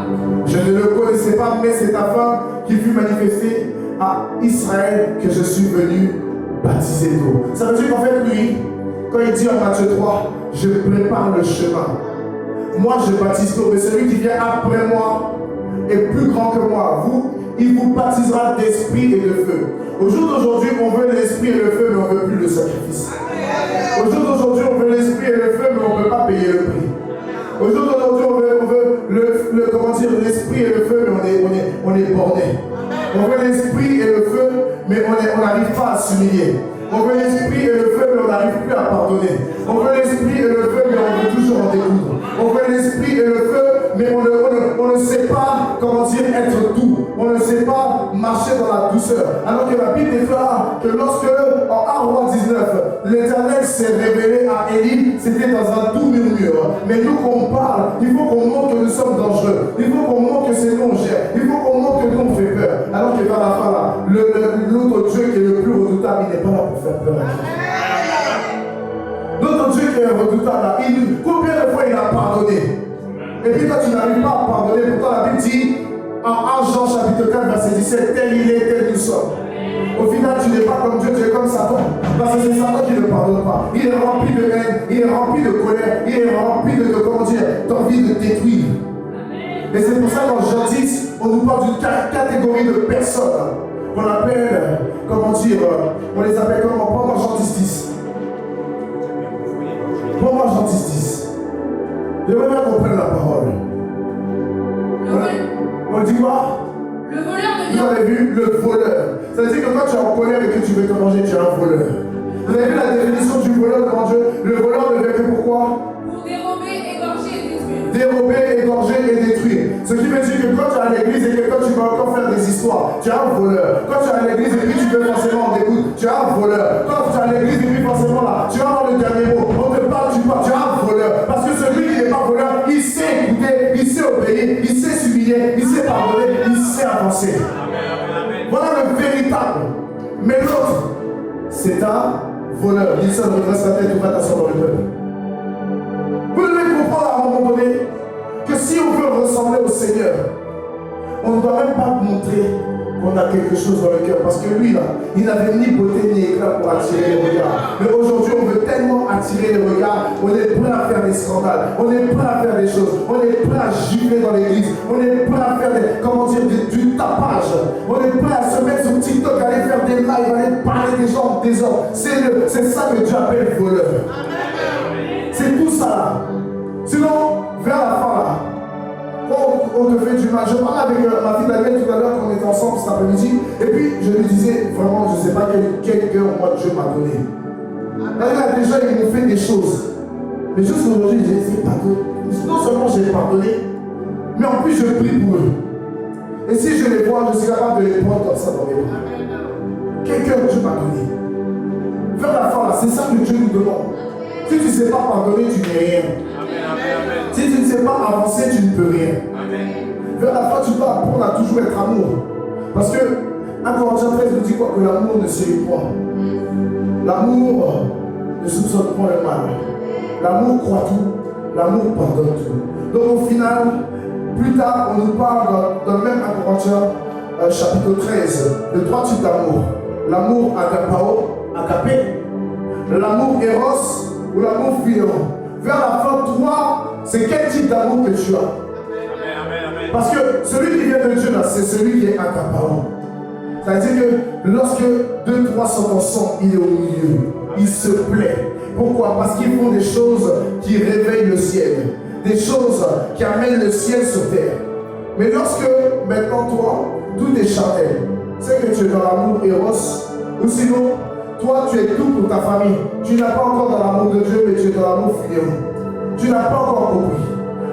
S1: Je ne le connaissais pas, mais c'est afin qu'il fut manifesté à Israël que je suis venu baptiser d'eau. Ça veut dire qu'en fait, lui, quand il dit en Matthieu 3, je prépare le chemin. Moi, je baptise d'eau, mais celui qui vient après moi est plus grand que moi. Il vous baptisera d'esprit et de feu. Au jour d'aujourd'hui, on veut l'esprit et le feu, mais on ne veut plus le sacrifice. Au jour d'aujourd'hui, on veut l'esprit et le feu, mais on ne peut pas payer le prix. Au jour d'aujourd'hui, on veut l'esprit et le feu, mais on est borné. On veut l'esprit et le feu, mais on n'arrive pas à s'humilier. On veut l'esprit et le feu, mais on n'arrive plus à pardonner. On veut l'esprit et le feu, mais on veut toujours en découdre. On veut l'esprit et le feu, mais on ne sait pas, comment dire, être doux. On ne sait pas marcher dans la douceur. Alors que la Bible déclare que lorsque, en 1 Roi 19, l'Éternel s'est révélé à Élie, c'était dans un doux murmure. Mais nous, qu'on parle, il faut qu'on montre que nous sommes dangereux. Il faut qu'on montre que c'est nous on gère. Il faut qu'on montre que nous on fait peur. Alors que vers la fin, là, l'autre Dieu qui est le plus redoutable, il n'est pas là pour faire peur. Notre Dieu qui est redoutable, là, combien de fois il a pardonné? Et puis toi tu n'arrives pas à pardonner. Pourtant la Bible dit en 1 Jean chapitre 4 verset 17, tel il est, tel nous sommes. Au final tu n'es pas comme Dieu, tu es comme Satan. Parce que c'est Satan qui ne pardonne pas. Il est rempli de haine, il est rempli de colère, il est rempli d'envie de détruire. Et c'est pour ça qu'en Jean 10, on nous parle d'une catégorie de personnes qu'on appelle, on les appelle comment? Prends-moi Jean 10. Prends-moi Jean 10. J'aimerais bien qu'on prenne la parole. On dit quoi?
S3: Le voleur
S1: Vous avez vu le voleur. Ça veut dire que quand tu es en colère et que tu veux te manger, tu es un voleur. Vous avez vu la définition du voleur devant Dieu? Le voleur ne vient que pourquoi?
S3: Pour dérober, égorger et détruire.
S1: Dérober, égorger et détruire. Ce qui veut dire que quand tu es à l'église et que quand tu vas encore faire des histoires, tu es un voleur. Quand tu es à l'église et puis tu veux forcément en découdre, tu es un voleur. Quand tu es à l'église et puis forcément là, tu vas avoir le dernier mot. On te parle, tu parles, tu es un voleur. Parce que celui qui n'est pas voleur, il sait écouter, il sait obéir, il sait s'humilier, il sait pardonner, il sait avancer. Voilà le véritable. Mais l'autre, c'est un voleur. Il se redresse la tête, ouvre t'asseoir dans le peuple. Vous devez comprendre à un moment donné que si on veut ressembler au Seigneur, on ne doit même pas montrer qu'on a quelque chose dans le cœur. Parce que lui, là, il n'avait ni beauté ni éclat pour attirer les regards. Mais aujourd'hui, on veut tellement attirer les regards, on est prêt à faire des scandales, on est prêt à faire des choses, on est prêt à gifler dans l'église, on est prêt à faire du tapage, on est prêt à se mettre sur TikTok, aller faire des lives, aller parler des gens en désordre. C'est ça que Dieu appelle voleur. C'est tout ça là. Sinon, vers la fin là, on te fait du mal. Je parlais avec ma fille Daniel tout à l'heure quand on était ensemble cet après-midi. Et puis je lui disais, vraiment, je ne sais pas quel cœur moi Dieu m'a donné. Là, déjà, ils m'ont fait des choses. Mais juste aujourd'hui, j'ai pardonné. Non seulement j'ai pardonné, mais en plus je prie pour eux. Et si je les vois, je suis capable de les prendre comme ça dans mes bras. Quel cœur Dieu m'a donné. Vers la fin, là, c'est ça que Dieu nous demande. Si tu ne sais pas pardonner, tu n'es rien. Si tu ne sais pas avancer, tu ne peux rien. Vers la fin, tu dois apprendre à toujours être amour. Parce que 1 Corinthiens 13 nous dit quoi? Que l'amour ne séduit point. L'amour ne soupçonne point le mal. L'amour croit tout. L'amour pardonne tout. Donc au final, plus tard, on nous parle dans le même 1 Corinthiens chapitre 13 de 3 types d'amour. L'amour agapé, l'amour éros ou l'amour philo. Vers la fin, toi, c'est quel type d'amour que tu as? Parce que celui qui vient de Dieu, là, c'est celui qui est accaparant. C'est-à-dire que lorsque 2-3 sont ensemble, il est au milieu. Il se plaît. Pourquoi? Parce qu'ils font des choses qui réveillent le ciel. Des choses qui amènent le ciel sur terre. Mais lorsque, maintenant, toi, tout est charnel, c'est que tu es dans l'amour éros, ou sinon, toi, tu es tout pour ta famille. Tu n'as pas encore dans l'amour de Dieu, mais tu es dans l'amour filial. Tu n'as pas encore compris.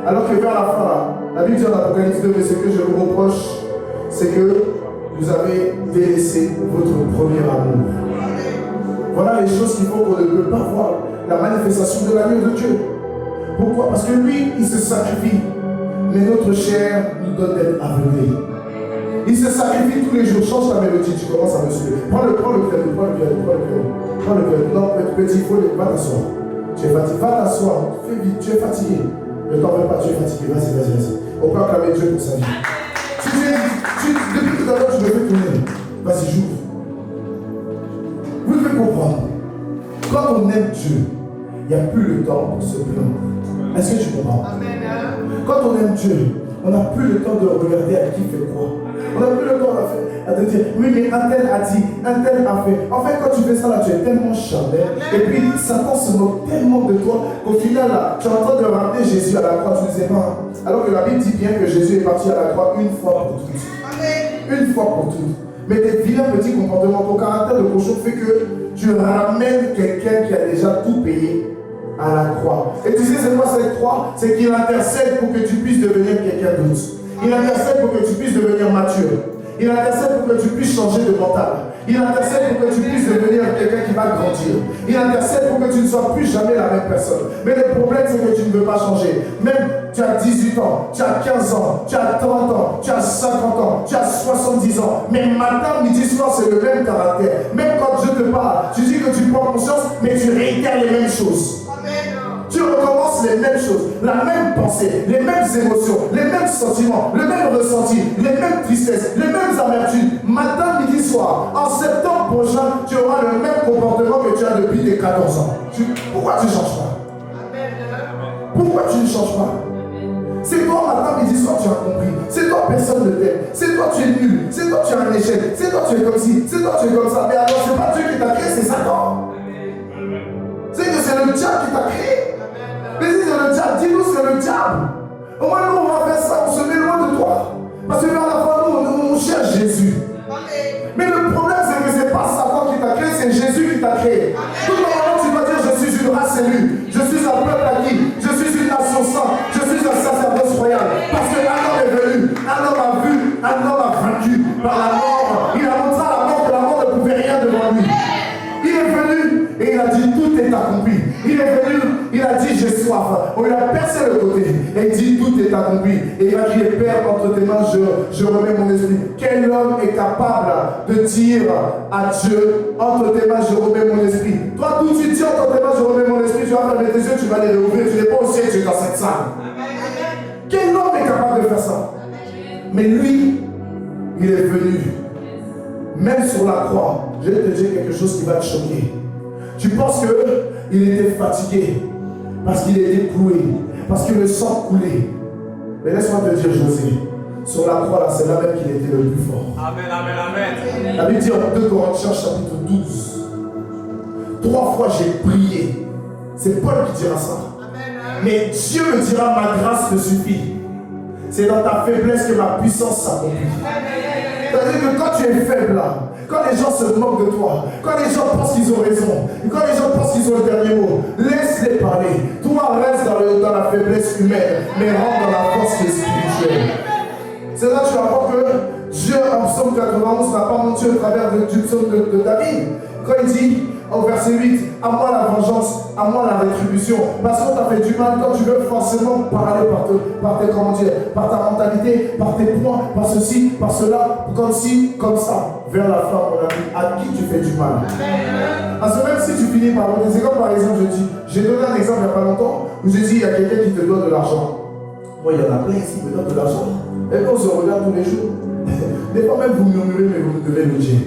S1: Alors que vers la fin, là, la Bible dit en Apocalypse 2, mais ce que je vous reproche, c'est que vous avez délaissé votre premier amour. Voilà les choses qui font qu'on ne peut pas voir la manifestation de l'amour de Dieu. Pourquoi? Parce que lui, il se sacrifie. Mais notre chair nous donne d'être aveuglés. Il se sacrifie tous les jours. Change ta mélodie, tu commences à me suivre. Prends le piano. Non, petit, va t'asseoir. Tu es fatigué. Va t'asseoir. Fais vite, tu es fatigué. Ne t'en veux pas, tu es fatigué. Vas-y. On peut acclamer Dieu pour sa vie. Depuis tout à l'heure, je me fais tourner. Vas-y, j'ouvre. Vous devez comprendre. Quand on aime Dieu, il n'y a plus le temps pour se plaindre. Est-ce que tu comprends? Quand on aime Dieu, on n'a plus le temps de regarder à qui fait quoi. On n'a plus le temps à te dire, oui, mais un tel a dit, un tel a fait. En fait, quand tu fais ça, là, tu es tellement charnel. Et puis, Satan se moque tellement de toi qu'au final, là, tu es en train de ramener Jésus à la croix. Tu ne sais pas. Alors que la Bible dit bien que Jésus est parti à la croix une fois pour toutes. Une fois pour toutes. Mais tes vilains petits comportements, ton caractère de cochon fait que tu ramènes quelqu'un qui a déjà tout payé à la croix. Et tu sais c'est quoi cette croix? C'est qu'il intercède pour que tu puisses devenir quelqu'un d'autre. Il intercède pour que tu puisses devenir mature. Il intercède pour que tu puisses changer de mental. Il intercède pour que tu puisses devenir quelqu'un qui va grandir. Il intercède pour que tu ne sois plus jamais la même personne. Mais le problème, c'est que tu ne veux pas changer. Même tu as 18 ans, tu as 15 ans, tu as 30 ans, tu as 50 ans, tu as 70 ans. Mais matin, midi, soir, c'est le même caractère. Même quand je te parle, tu dis que tu prends conscience, mais tu réitères les mêmes choses. Tu recommences les mêmes choses, la même pensée, les mêmes émotions, les mêmes sentiments, le même ressenti, les mêmes tristesses, les mêmes amertumes. Matin, midi, soir. En septembre prochain, tu auras le même comportement que tu as depuis tes 14 ans. Pourquoi tu ne changes pas? Pourquoi tu ne changes pas? C'est toi, matin, midi, soir, tu as compris. C'est toi, personne ne t'aime. C'est toi, tu es nul. C'est toi, tu as un échec. C'est toi, tu es comme ci. C'est toi, tu es comme ça. Mais alors, c'est pas Dieu qui t'a créé, c'est Satan. C'est que c'est le diable qui t'a créé. Mais si c'est le diable, dis-nous c'est le diable. Au moins nous on va faire ça, on se met loin de toi. Parce que vers la fin nous on cherche Jésus. Mais le problème c'est que c'est pas Satan qui t'a créé, c'est Jésus qui t'a créé. Tout le monde tu vas dire je suis une race élue, je suis un peuple acquis, je suis une nation sainte, je suis un sacerdoce royal. Parce qu'un homme est venu, un homme a vu, un homme a vaincu par la mort. Il a montré à la mort que la mort ne pouvait rien devant lui. Il est venu et il a dit tout est accompli. Il est venu, il a dit j'ai soif. On lui a percé le côté et il dit tout est accompli. Et il a crié Père entre tes mains je remets mon esprit. Quel homme est capable de dire à Dieu entre tes mains je remets mon esprit? Toi tout tu dis entre tes mains je remets mon esprit, tu vas fermer tes yeux, tu vas les réouvrir, tu n'es pas au ciel, tu es dans cette salle. Quel homme est capable de faire ça? Mais lui, il est venu. Même sur la croix, je vais te dire quelque chose qui va te choquer. Tu penses qu'il était fatigué parce qu'il était cloué, parce que le sang coulait. Mais laisse-moi te dire, José, sur la croix, là, c'est là même qu'il était le plus fort.
S2: Amen, amen, amen.
S1: La Bible dit en 2 Corinthiens chapitre 12, 3 fois j'ai prié. C'est Paul qui dira ça. Mais Dieu me dira, ma grâce te suffit. C'est dans ta faiblesse que ma puissance s'accomplit. C'est-à-dire que quand tu es faible là, quand les gens se moquent de toi, quand les gens pensent qu'ils ont raison, quand les gens pensent qu'ils ont le dernier mot, laisse-les parler. Toi, reste dans la faiblesse humaine, mais rentre dans la force qui est spirituelle. C'est là que tu vas voir que Dieu, en psaume 91, n'a pas menti au travers du psaume de David. Quand il dit, au verset 8, à moi la vengeance, à moi la rétribution. Parce qu'on t'a fait du mal, quand tu veux forcément parler par ta mentalité, par tes points, par ceci, par cela, comme ci, comme ça. Vers la fin, on a dit, à qui tu fais du mal? Parce que même si tu finis par c'est comme par exemple, j'ai donné un exemple il n'y a pas longtemps, où j'ai dit, il y a quelqu'un qui te doit de l'argent. Moi, il y en a plein ici qui me donnent de l'argent. Et puis on se regarde tous les jours. Des fois même vous murmurez, mais vous me devez le dire.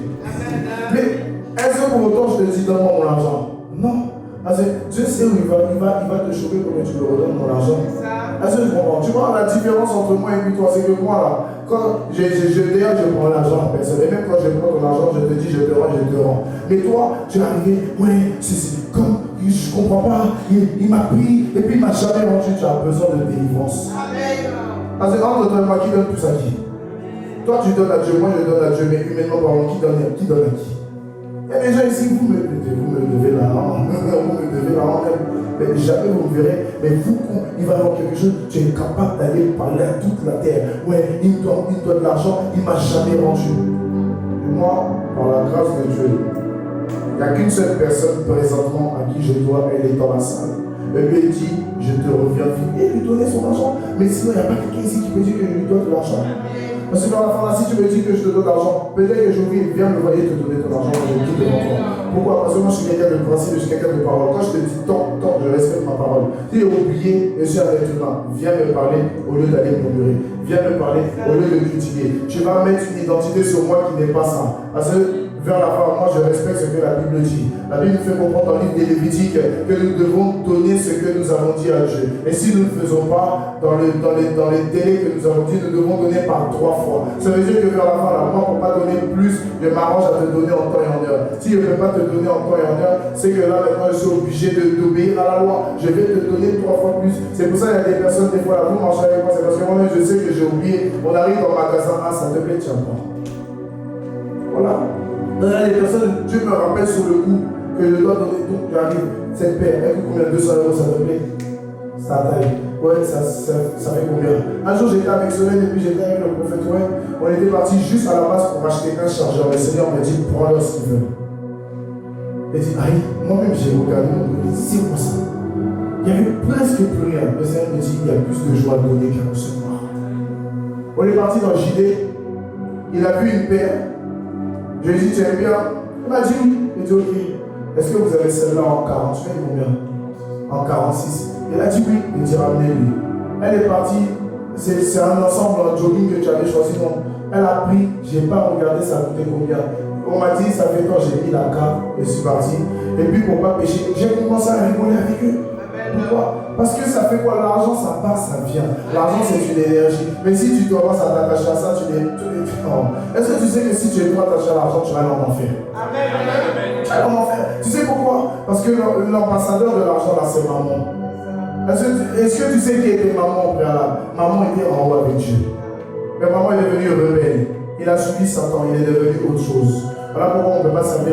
S1: Mais est-ce que pour autant je te dis donne-moi mon argent? Non. Parce que Dieu sait où il va te choquer pour que tu me redonnes mon argent. Est-ce que je comprends? Tu vois la différence entre moi et puis toi, c'est que moi là, quand d'ailleurs je prends l'argent à personne. Et même quand je prends ton argent, je te dis je te rends. Mais toi, tu es arrivé, ouais, c'est comme je comprends pas, il m'a pris et puis il m'a jamais rendu, tu as besoin de délivrance. Parce que entre toi et moi, qui donne plus à qui? Toi tu donnes à Dieu, moi je donne à Dieu, mais humainement parlant, qui donne à qui? Il y a des gens ici, vous me devez la honte, vous me devez la honte, mais jamais vous me verrez, mais vous, il va y avoir quelque chose, tu es capable d'aller parler à toute la terre. Ouais, il me doit de l'argent, il ne m'a jamais rendu. Et moi, par la grâce de Dieu, il n'y a qu'une seule personne présentement à qui je dois, elle est dans la salle. Elle lui dit, je te reviens vite, et lui donner son argent. Mais sinon, il n'y a pas quelqu'un ici qui peut dire que je lui dois de l'argent. Parce que dans la fin, si tu me dis que je te donne de l'argent, peut-être que j'oublie, viens me voyer te donner ton argent, je quitte devant toi. Pourquoi? Parce que moi je suis quelqu'un de principe, je suis quelqu'un de parole. Quand je te dis tant, je respecte ma parole. Si j'ai oublié, je suis un être humain, viens me parler au lieu d'aller murmurer. Viens me parler au lieu de critiquer. Tu vas mettre une identité sur moi qui n'est pas ça. Parce que vers la fin, moi je respecte ce que la Bible dit. La Bible nous fait comprendre dans le livre des Lévitiques que nous devons donner ce que nous avons dit à Dieu. Et si nous ne le faisons pas, dans les délais que nous avons dit, nous devons donner par 3 fois. Ça veut dire que vers la fin, là, moi pour ne pas donner plus, je m'arrange à te donner en temps et en heure. Si je ne peux pas te donner en temps et en heure, c'est que là maintenant je suis obligé d'obéir à la loi. Je vais te donner 3 fois plus. C'est pour ça qu'il y a des personnes, des fois là, vous marchez avec moi, c'est parce que moi-même je sais que j'ai oublié. On arrive dans le magasin, ah ça te plaît, tiens pas. Voilà. Les personnes, Dieu me rappelle sur le coup que je dois donner tout. J'arrive, cette paire, elle coûte combien? 200 € ça te plaît? Ça taille. Ouais, ça fait combien? Un jour j'étais avec Solène et puis j'étais avec le prophète. Ouais, on était parti juste à la base pour acheter un chargeur. Le Seigneur m'a dit, prends-leur ce qu'ils veulent. Il dit, aïe, moi-même j'ai regardé, il dit, c'est quoi ça? Il y avait presque plus rien. Le Seigneur me dit, il y a plus de joie à donner qu'à recevoir. On est parti dans JD. Il a vu une paire. Je lui ai dit, tu aimes bien? Il m'a dit oui. Il dit, ok. Est-ce que vous avez celle-là en 40? Je fais combien? En 46. Il a dit oui. Il dit, ramenez-lui. Elle est partie. C'est un ensemble en jogging que tu avais choisi. Non. Elle a pris. Je n'ai pas regardé ça coûtait combien. On m'a dit, ça fait quand j'ai mis la carte et je suis parti. Et puis pour ne pas pécher, j'ai commencé à rigoler avec eux. Pourquoi? Parce que ça fait quoi? L'argent, ça passe, ça vient. L'argent, c'est une énergie. Mais si tu commences à t'attacher à ça, tu es. Est-ce que tu sais que si tu es trop attaché à l'argent, tu vas aller en enfer? Amen. Tu vas aller en enfer. Tu sais pourquoi? Parce que l'ambassadeur de l'argent, là, c'est maman. Est-ce que tu sais qui était maman au préalable? Maman était en haut avec Dieu. Mais maman est devenue rebelle. Il a suivi Satan, il est devenu autre chose. Voilà pourquoi on ne peut pas servir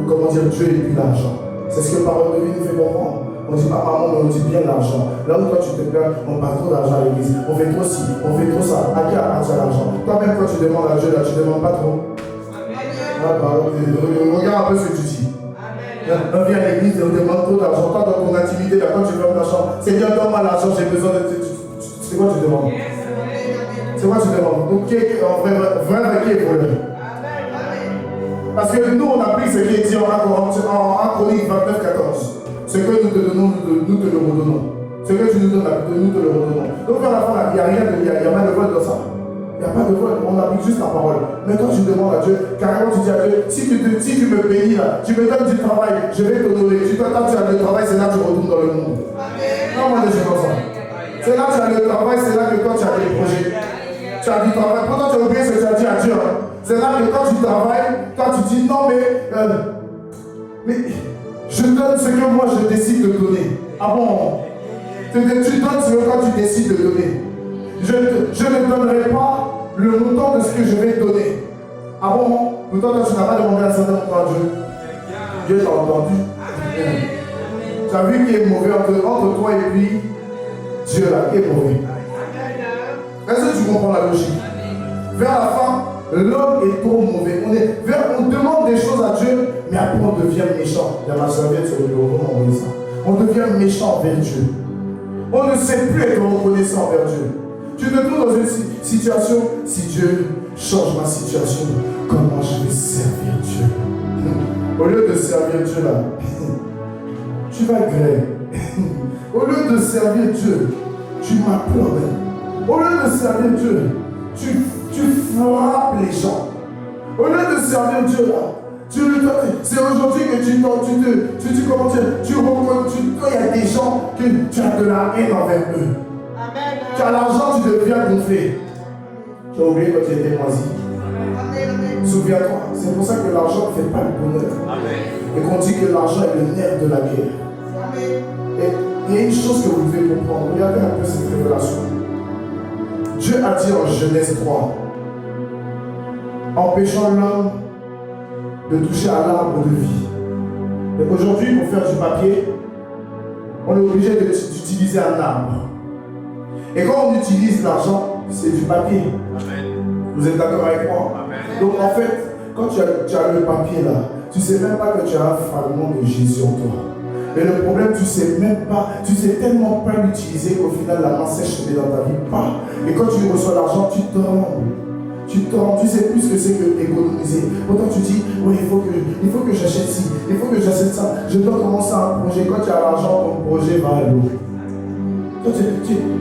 S1: comment dire, Dieu et puis l'argent. C'est ce que parole de vie nous fait comprendre. On ne dit pas maman, mais on dit bien l'argent. Là où toi tu te plains, on parle trop d'argent à l'église. On fait trop ci, on fait trop ça. À qui appartient l'argent? Toi-même, quand tu demandes à Dieu, là, tu ne demandes pas trop. Regarde un peu ce que tu dis. On vient à l'église et on demande trop d'argent. Toi, dans ton intimité, là, quand tu fermes ta chambre, Seigneur, donne-moi l'argent, j'ai besoin de. C'est quoi tu demandes? C'est quoi tu demandes? Donc, en vrai, qui est voleur? Parce que nous, on applique ce qui est dit en 1 Chronique 29-14. Ce que nous te donnons, nous te le redonnons. Ce que tu nous donnes, nous te le redonnons. Donc, à la fin, il n'y a rien de. Il n'y a pas de vol dans ça. Il n'y a pas de vol. On applique juste la parole. Mais quand tu demandes à Dieu, carrément, tu dis à Dieu, si tu me bénis là, tu me donnes du travail, je vais t'honorer. Tu t'attends, tu as le travail, c'est là que tu retournes dans le monde. Non, moi, je dis comme ça. C'est là que tu as le travail, c'est là que toi, tu as des projets. Tu as du travail. Pourtant, tu as oublié ce que tu as dit à Dieu. C'est là que quand tu travailles, toi, tu dis non, mais je donne ce que moi je décide de donner. Ah bon? Tu donnes ce que quand tu décides de donner. Je ne donnerai pas le montant de ce que je vais donner. Ah bon? Pourtant, toi, tu n'as pas demandé un certain montant à Dieu. Dieu t'a entendu. Tu as vu qui est mauvais entre toi et puis Dieu là, qui est mauvais. Est-ce que tu comprends la logique? Vers la fin, l'homme est trop mauvais. On demande des choses à Dieu, mais après on devient méchant. Il y a ma serviette sur le bureau, on envoie ça. On devient méchant envers Dieu. On ne sait plus être reconnaissant envers Dieu. Tu te trouves dans une situation, si Dieu change ma situation, comment je vais servir Dieu? Au lieu de servir Dieu là, tu vas grêler. Au lieu de servir Dieu, tu m'applaudis. Au lieu de servir Dieu, tu frappes les gens. Au lieu de servir Dieu là, c'est aujourd'hui que quand il y a des gens que tu as de la haine envers eux. Amen. Tu as l'argent, tu deviens gonflé. Tu as oublié quand tu étais moisi. Souviens-toi, c'est pour ça que l'argent ne fait pas le bonheur. Amen. Et qu'on dit que l'argent est le nerf de la guerre. Amen. Et il y a une chose que vous devez comprendre. Regardez un peu cette révélation. Dieu a dit en Genèse 3, empêchant l'homme de toucher à l'arbre de vie. Et aujourd'hui, pour faire du papier, on est obligé d'utiliser un arbre. Et quand on utilise l'argent, c'est du papier. Amen. Vous êtes d'accord avec moi? Amen. Donc en fait, quand tu as le papier là, tu ne sais même pas que tu as un fragment de Jésus en toi. Mais le problème, tu ne sais même pas, tu ne sais tellement pas l'utiliser qu'au final, la main sèche dans ta vie. Pas. Et quand tu reçois l'argent, tu trembles. Tu sais plus ce que c'est que économiser. Pourtant, tu dis, oui, il faut que j'achète ci, il faut que j'achète ça. Je dois commencer un projet. Quand tu as l'argent, ton projet va à l'eau.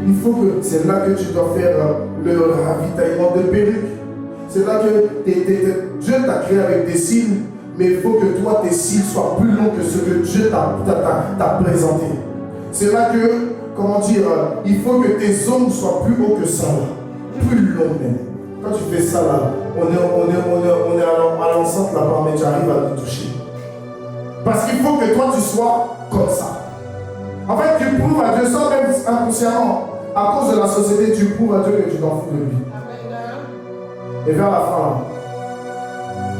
S1: Il faut que, c'est là que tu dois faire le ravitaillement de perruques. C'est là que Dieu t'a créé avec des cils. Mais il faut que toi, tes cils soient plus longs que ce que Dieu t'a présenté. C'est là que, comment dire, il faut que tes ongles soient plus hauts que ça, là. Plus longs même. Quand tu fais ça là, on est à l'enceinte là-bas, mais tu arrives à te toucher. Parce qu'il faut que toi, tu sois comme ça. En fait, tu prouves à Dieu, sans même inconsciemment, à cause de la société, tu prouves à Dieu que tu t'en fous de lui. Et vers la fin,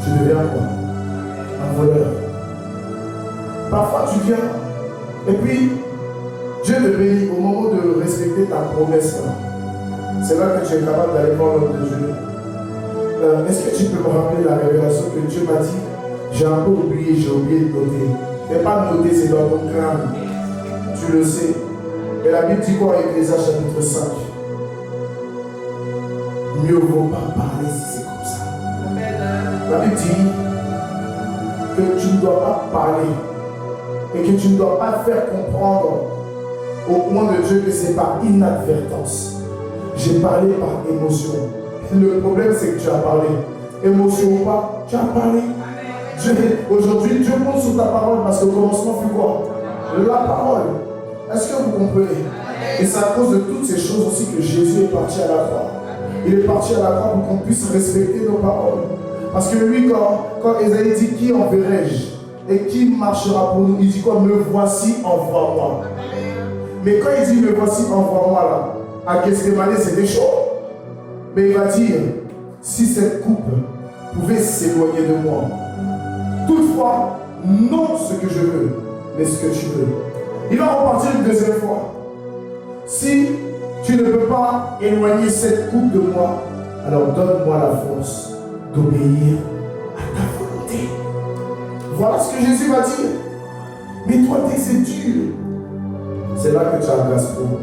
S1: tu deviens quoi? Un voleur. Parfois tu viens et puis Dieu te bénit au moment de respecter ta promesse. C'est là que tu es capable d'aller voir l'homme de Dieu. Est-ce que tu peux me rappeler la révélation que Dieu m'a dit? J'ai un peu oublié, j'ai oublié de noter. Mais pas de noter, c'est dans ton crâne. Tu le sais. Et la Bible dit quoi en Ecclésiaste chapitre 5? Mieux vaut pas parler si c'est comme ça. La Bible dit que tu ne dois pas parler et que tu ne dois pas faire comprendre au point de Dieu que c'est par inadvertance. J'ai parlé par émotion. Le problème c'est que tu as parlé. Émotion ou pas, tu as parlé. Aujourd'hui, Dieu compte sur ta parole parce que le commencement fut quoi? La parole. Est-ce que vous comprenez? Et c'est à cause de toutes ces choses aussi que Jésus est parti à la croix. Il est parti à la croix pour qu'on puisse respecter nos paroles. Parce que lui, quand Ésaïe dit qui enverrai-je et qui marchera pour nous, il dit quoi? Me voici, envoie-moi. Mais quand il dit me voici, envoie-moi là, à Gethsémani, c'était chaud. Mais il va dire, si cette coupe pouvait s'éloigner de moi, toutefois, non ce que je veux, mais ce que tu veux. Il va repartir une deuxième fois. Si tu ne peux pas éloigner cette coupe de moi, alors donne-moi la force d'obéir à ta volonté. Voilà ce que Jésus va dire. Mais toi, dès que c'est dur, c'est là que tu as grâce pour.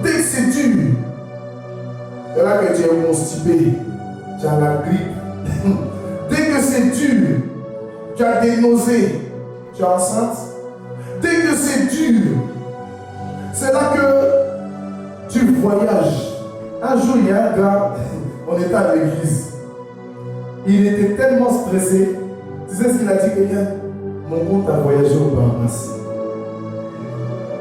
S1: Dès que c'est dur, c'est là que tu es constipé, tu as la grippe. Dès que c'est dur, tu as des nausées, tu es enceinte. Dès que c'est dur, c'est là que tu voyages. Un jour, il y a un gars, on était à l'église. Il était tellement stressé. Tu sais ce qu'il a dit, quelqu'un? Mon compte a voyagé au Bahamas.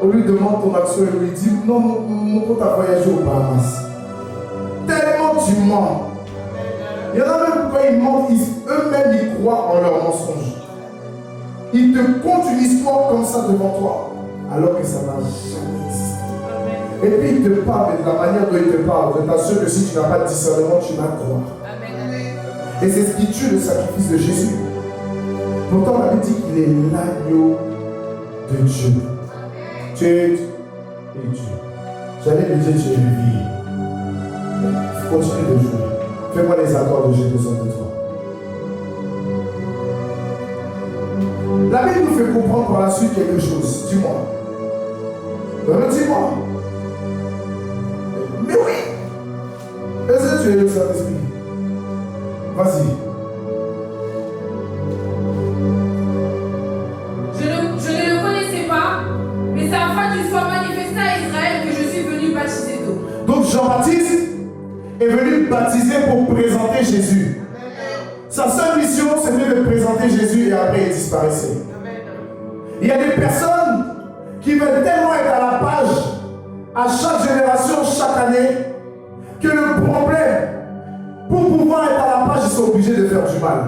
S1: On lui demande ton action, il lui dit non, mon compte a voyagé au Bahamas. Tellement tu mens. Il y en a même quand ils mentent, eux-mêmes ils croient en leur mensonge. Ils te content une histoire comme ça devant toi, alors que ça n'a jamais existé. Et puis ils te parlent de la manière dont ils te parlent. Je t'assure que si tu n'as pas de discernement, tu vas croire. Et c'est ce qui tue le sacrifice de Jésus. Pourtant, la Bible dit qu'il est l'agneau de Dieu. Tu es Dieu. J'allais lui dire, tu es réveillé. Continue de jouer. Fais-moi les accords de j'ai besoin de toi. La Bible nous fait comprendre par la suite quelque chose. Dis-moi. Redis-moi. Mais oui. Est-ce que tu es le Saint-Esprit? Vas-y.
S3: Je ne le connaissais pas, mais c'est afin qu'il soit manifesté à Israël que je suis venu baptiser d'eau.
S1: Donc Jean-Baptiste est venu baptiser pour présenter Jésus. Sa seule mission, c'était de présenter Jésus et après il disparaissait. Il y a des personnes qui veulent tellement être à la page à chaque génération, chaque année, que le problème, pour pouvoir être à la page, ils sont obligés de faire du mal.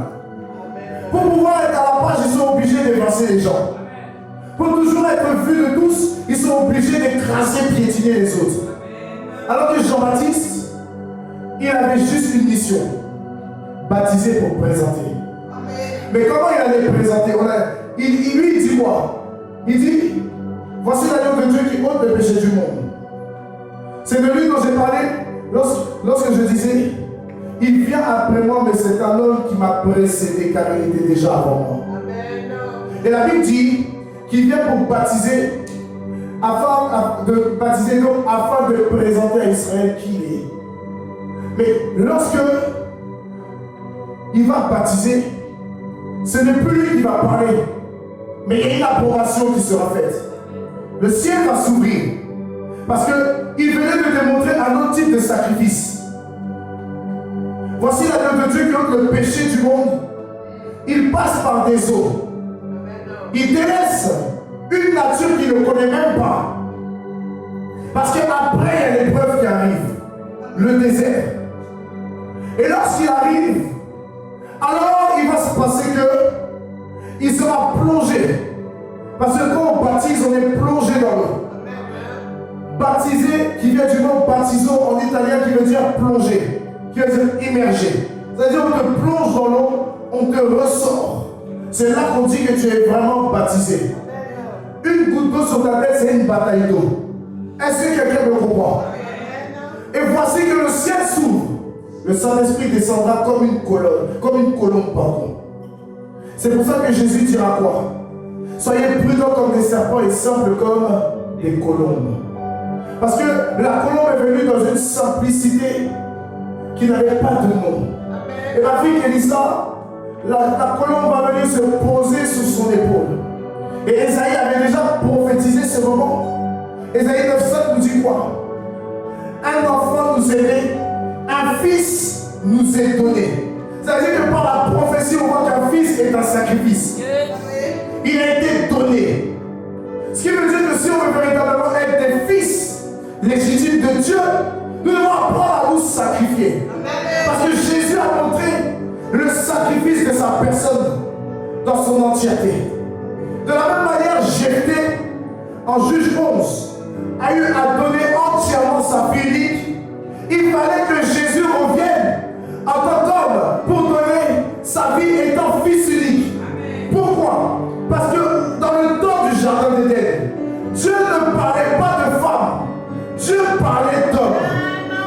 S1: Pour pouvoir être à la page, ils sont obligés d'évincer les gens. Pour toujours être vus de tous, ils sont obligés d'écraser, piétiner les autres. Alors que Jean-Baptiste, il avait juste une mission, baptiser pour présenter. Mais comment il allait présenter? Lui, il dit quoi? Il dit, voici l'agneau de Dieu qui ôte le péché du monde. C'est de lui dont j'ai parlé lorsque je disais, il vient après moi, mais c'est un homme qui m'a précédé car il était déjà avant moi. Et la Bible dit qu'il vient pour baptiser, afin de présenter à Israël qui il est. Mais lorsque il va baptiser, ce n'est plus lui qui va parler, mais il y a une approbation qui sera faite. Le ciel va s'ouvrir parce qu'il venait de démontrer un autre type de sacrifice. Voici l'agneau de Dieu qui ôte le péché du monde. Il passe par des eaux. Il délaisse une nature qu'il ne connaît même pas. Parce qu'après, il y a l'épreuve qui arrive. Le désert. Et lorsqu'il arrive, alors il va se passer que il sera plongé. Parce que quand on baptise, on est plongé dans l'eau. Baptiser, qui vient du mot baptizo en italien, qui veut dire plonger, qui veut dire immerger. C'est-à-dire on te plonge dans l'eau, on te ressort. C'est là qu'on dit que tu es vraiment baptisé. Une goutte d'eau sur ta tête, c'est une bataille d'eau. Est-ce que quelqu'un me comprend? Et voici que le ciel s'ouvre. Le Saint-Esprit descendra comme une colombe, pardon. C'est pour ça que Jésus dira quoi? Soyez prudents comme des serpents et simples comme des colombes. Parce que la colombe est venue dans une simplicité qui n'avait pas de nom. Et ma fille Elisa, la colombe va venir se poser sur son épaule. Et Esaïe avait déjà prophétisé ce moment. Esaïe 9,7 nous dit quoi? Un enfant nous est né, un fils nous est donné. C'est-à-dire que par la prophétie, on voit qu'un fils est un sacrifice. Il a été donné. Ce qui veut dire que si on veut véritablement être des fils légitimes de Dieu, nous devons apprendre à nous sacrifier. Parce que Jésus a montré le sacrifice de sa personne dans son entièreté. De la même manière, Jephthé, en Juge 11, a eu à donner entièrement sa fille unique. Il fallait que Jésus revienne en tant qu'homme pour donner sa vie étant fils unique. Pourquoi? Parce que dans le temps du jardin d'Éden, Dieu ne parlait pas de femme, Dieu parlait d'homme.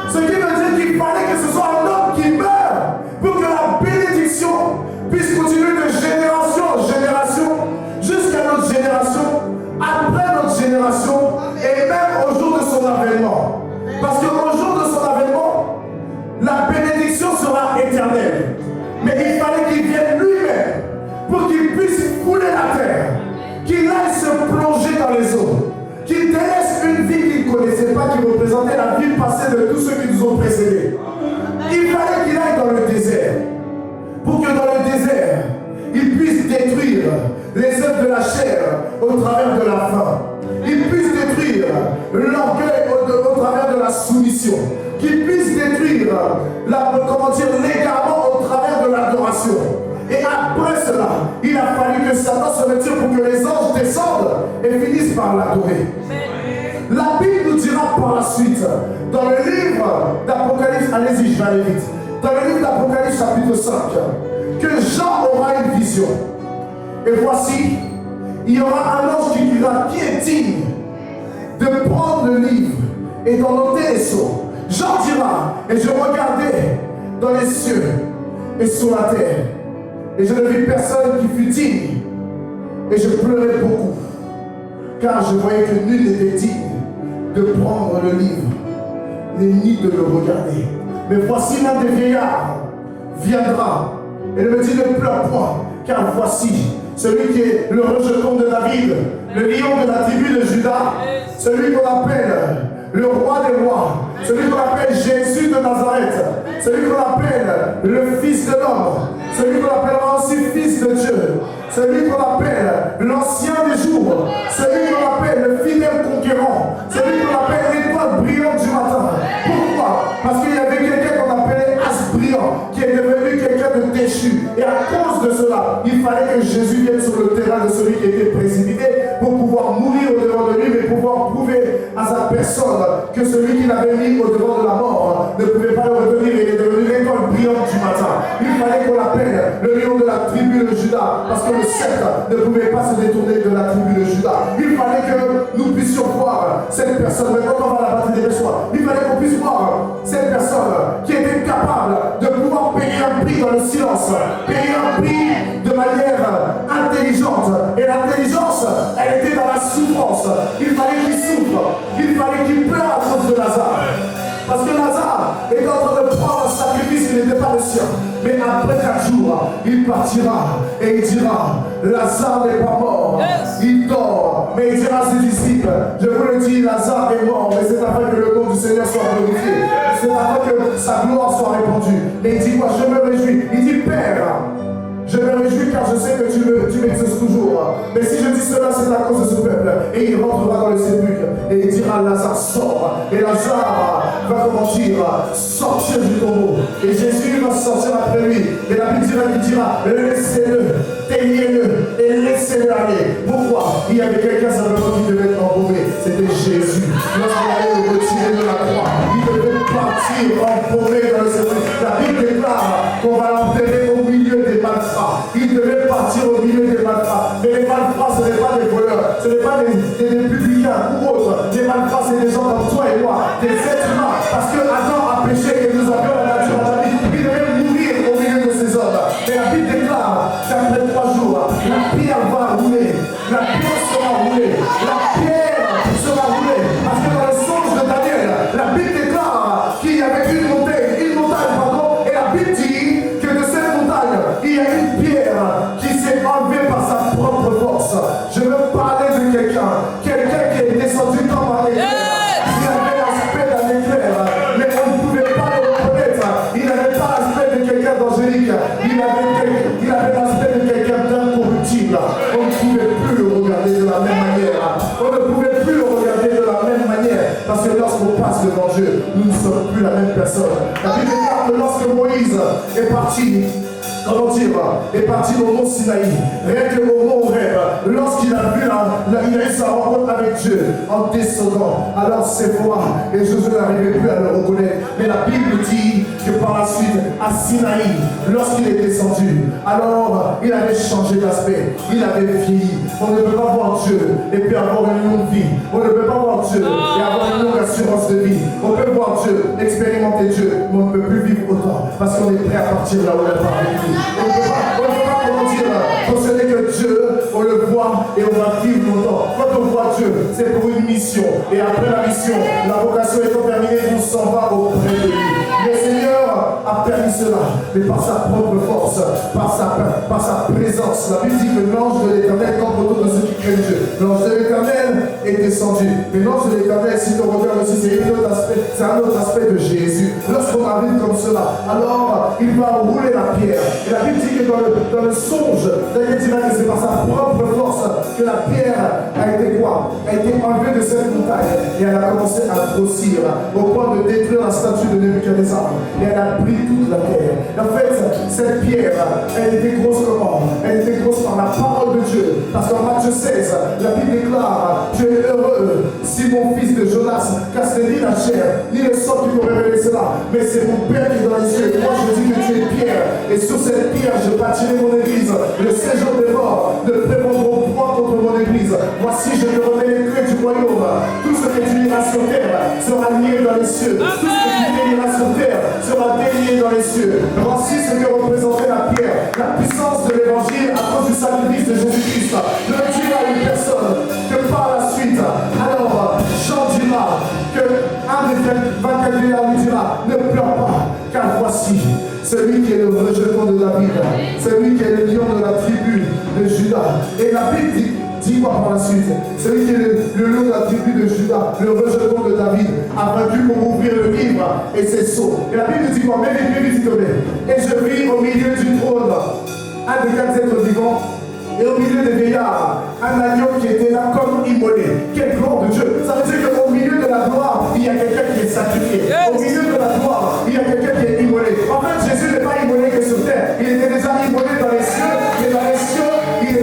S1: Ce qui veut dire qu'il fallait que ce soit un homme qui meure pour que la bénédiction puisse continuer de génération en génération jusqu'à notre génération, après notre génération et même au jour de son avènement. Parce qu'au jour de son avènement, la bénédiction sera éternelle. Mais il fallait qu'il vienne lui-même pour qu'il puisse fouler la terre, qu'il aille se plonger dans les eaux, qu'il délaisse une vie qu'il ne connaissait pas, qui représentait la vie passée de tous ceux qui nous ont précédés. Il fallait qu'il aille dans le désert, pour que dans le désert, il puisse détruire les œuvres de la chair au travers de la faim. Il puisse détruire l'orgueil au travers de la soumission. Qu'il puisse détruire l'égarement au travers de l'adoration. Et après cela, il a fallu que Satan se retire pour que les anges descendent et finissent par l'adorer. La Bible nous dira par la suite, dans le livre d'Apocalypse, allez-y, je vais aller vite, dans le livre d'Apocalypse chapitre 5, que Jean aura une vision. Et voici, il y aura un ange qui dira qui est digne de prendre le livre et d'en noter les sceaux. Jean dira, et je regardais dans les cieux et sur la terre, et je ne vis personne qui fût digne, et je pleurais beaucoup, car je voyais que nul n'était digne de prendre le livre, ni de le regarder. Mais voici l'un des vieillards viendra, et il me dit ne pleure point, car voici celui qui est le rejeton de David, le lion de la tribu de Juda, celui qu'on appelle le roi des rois, celui qu'on appelle Jésus de Nazareth, celui qu'on appelle le Fils de l'homme, celui qu'on appellera aussi Fils de Dieu, celui qu'on appelle l'ancien des jours, celui qu'on appelle le fidèle conquérant, celui qu'on appelle l'étoile brillante du matin. Pourquoi? Parce qu'il y avait quelqu'un qu'on appelait as brillant, qui est devenu quelqu'un de déchu. Et à cause de cela, il fallait que Jésus vienne sur le terrain de celui qui était précipité pour pouvoir mourir au devant de lui, mais pouvoir prouver à sa personne que celui qui l'avait mis au devant de la mort ne pouvait pas le retenir. Il est devenu l'étoile brillante du matin. Il fallait qu'on l'appelle le lion de la tribu de Juda, parce que le sceptre ne pouvait pas se détourner de la tribu de Juda. Il fallait que nous puissions voir cette personne, mais quand on va la battre des soirs, il fallait qu'on puisse voir cette personne qui était capable de pouvoir payer un prix dans le silence, payer un prix de manière intelligente. Et l'intelligence, elle était dans la souffrance. Il fallait qu'il souffre, il fallait qu'il pleure à cause de Lazare. Parce que Lazare est en train de prendre un sacrifice qui n'était pas le sien. Mais après 4 jours, il partira et il dira, Lazare n'est pas mort, il dort. Mais il dira à ses disciples, je vous le dis, Lazare est mort, mais c'est afin que le nom du Seigneur soit glorifié. C'est afin que sa gloire soit répandue. Et il dit quoi? Je me réjouis. Il dit, Père, je me réjouis car je sais que tu m'exauces toujours. Mais si je dis cela, c'est à cause de ce peuple. Et il rentrera dans le sépulcre. Et il dira, Lazare sort. Et Lazare va comment dire, sortir du tombeau. Et Jésus va sortir après lui. Et la Bible dira, laissez-le, teignez-le et laissez-le aller. Pourquoi? Il y avait quelqu'un simplement qui devait être embaumé. C'était Jésus. Lorsqu'il allait le retirer de la croix, il devait partir embaumé dans le sépulcre. La Bible déclare qu'on va il devait partir au milieu des malfrats. Mais les malfrats, ce n'est pas des voleurs, ce n'est pas des publicains ou autres. Les malfrats, c'est des gens comme toi et moi, des êtres humains. Parce que Adam a péché et nous avions la nature adamique. Il devait mourir au milieu de ces hommes. Et la Bible déclare qu'après 3 jours, la pierre va rouler. La pierre sera roulée. La pierre sera roulée. Parce que dans le songe de Daniel, la Bible déclare qu'il y avait une montagne, pardon, et la Bible dit que de cette montagne, il y a une pierre qui s'est enlevée par sa propre force. Je veux parler de quelqu'un qui est descendu comme un éclair. Il avait l'aspect d'un éclair, mais on ne pouvait pas le reconnaître. Il n'avait pas l'aspect de quelqu'un d'angélique. Il avait l'aspect de quelqu'un d'incorruptible. On ne pouvait plus le regarder de la même manière. On ne pouvait plus le regarder de la même manière. Parce que lorsqu'on passe devant Dieu, nous ne sommes plus la même personne. La Bible déclare que lorsque Moïse est parti, est parti au mont Sinaï, rien que au mont Horeb, lorsqu'il a vu il a eu sa rencontre avec Dieu en descendant, alors ses voix, et Josué n'arrivait plus à le reconnaître. Mais la Bible dit que par la suite, à Sinaï, lorsqu'il est descendu, alors il avait changé d'aspect, il avait vieilli. On ne peut pas voir Dieu et puis avoir une longue vie. On ne peut pas voir Dieu et avoir une longue assurance de vie. On peut voir Dieu, expérimenter Dieu, mais on ne peut plus vivre autant parce qu'on est prêt à partir là où il a parlé. On ne peut pas comment dire, fonctionner que Dieu, on le voit et on va vivre longtemps. Quand on voit Dieu, c'est pour une mission. Et après la mission, la vocation étant terminée, on s'en va auprès de lui. Le Seigneur a permis cela, mais par sa propre force, par sa présence. La Bible dit que l'ange de l'Éternel campe autour de ceux qui craignent Dieu. L'ange de l'Éternel est descendu. Mais l'ange de l'Éternel, si on regarde aussi, c'est un autre aspect de Jésus. Lorsqu'on arrive comme cela, alors il va rouler la pierre. Et la Bible dit que dans le songe, Daniel dira que c'est par sa propre force que la pierre a été quoi? A été enlevée de cette montagne. Et elle a commencé à grossir au point de détruire la statue de Nebuchadnezzar. Et elle a pris toute la terre. En fait, cette pierre, elle était grosse comment? Elle était grosse par la parole de Dieu. Parce qu'en Matthieu 16, la Bible déclare: tu es heureux, Simon, fils de Jonas, car ce n'est ni la chair, ni le sang qui t'ont révélé cela, mais c'est mon Père qui est dans les cieux. Et moi je dis que tu es pierre, et sur cette pierre je bâtirai mon église. Le séjour des morts ne prévaudront point contre mon église. Voici, je te remets les clés du royaume. Tout ce que tu liras sur terre sera lié dans les cieux. Tout ce que tu déliras sur terre sera délié dans les cieux. Voici ce que représentait la pierre, la puissance de l'évangile à cause du sacrifice de Jésus-Christ. Ne le dire à une personne que par la suite, alors Jean dira que un des 24 vieillards lui dira: ne pleure pas, car voici celui qui est le rejeton de David, celui qui est le lion de la tribu de Judas. Et la Bible dit quoi par la suite? Celui qui est le lion de la tribu de Judas, le rejeton de David, a vaincu pour ouvrir le livre et ses sceaux. Et la Bible dit quoi? Mais et je vis au milieu du trône un des 4 êtres vivants, et au milieu des vieillards, un agneau qui était là comme immolé. Quelle gloire de Dieu! Ça veut dire qu'au milieu de la gloire, il y a quelqu'un qui est sacrifié. Au milieu de la gloire, il y a quelqu'un qui est immolé. En fait, Jésus n'est pas immolé que sur terre. Il était déjà immolé dans les cieux. Et dans les cieux, il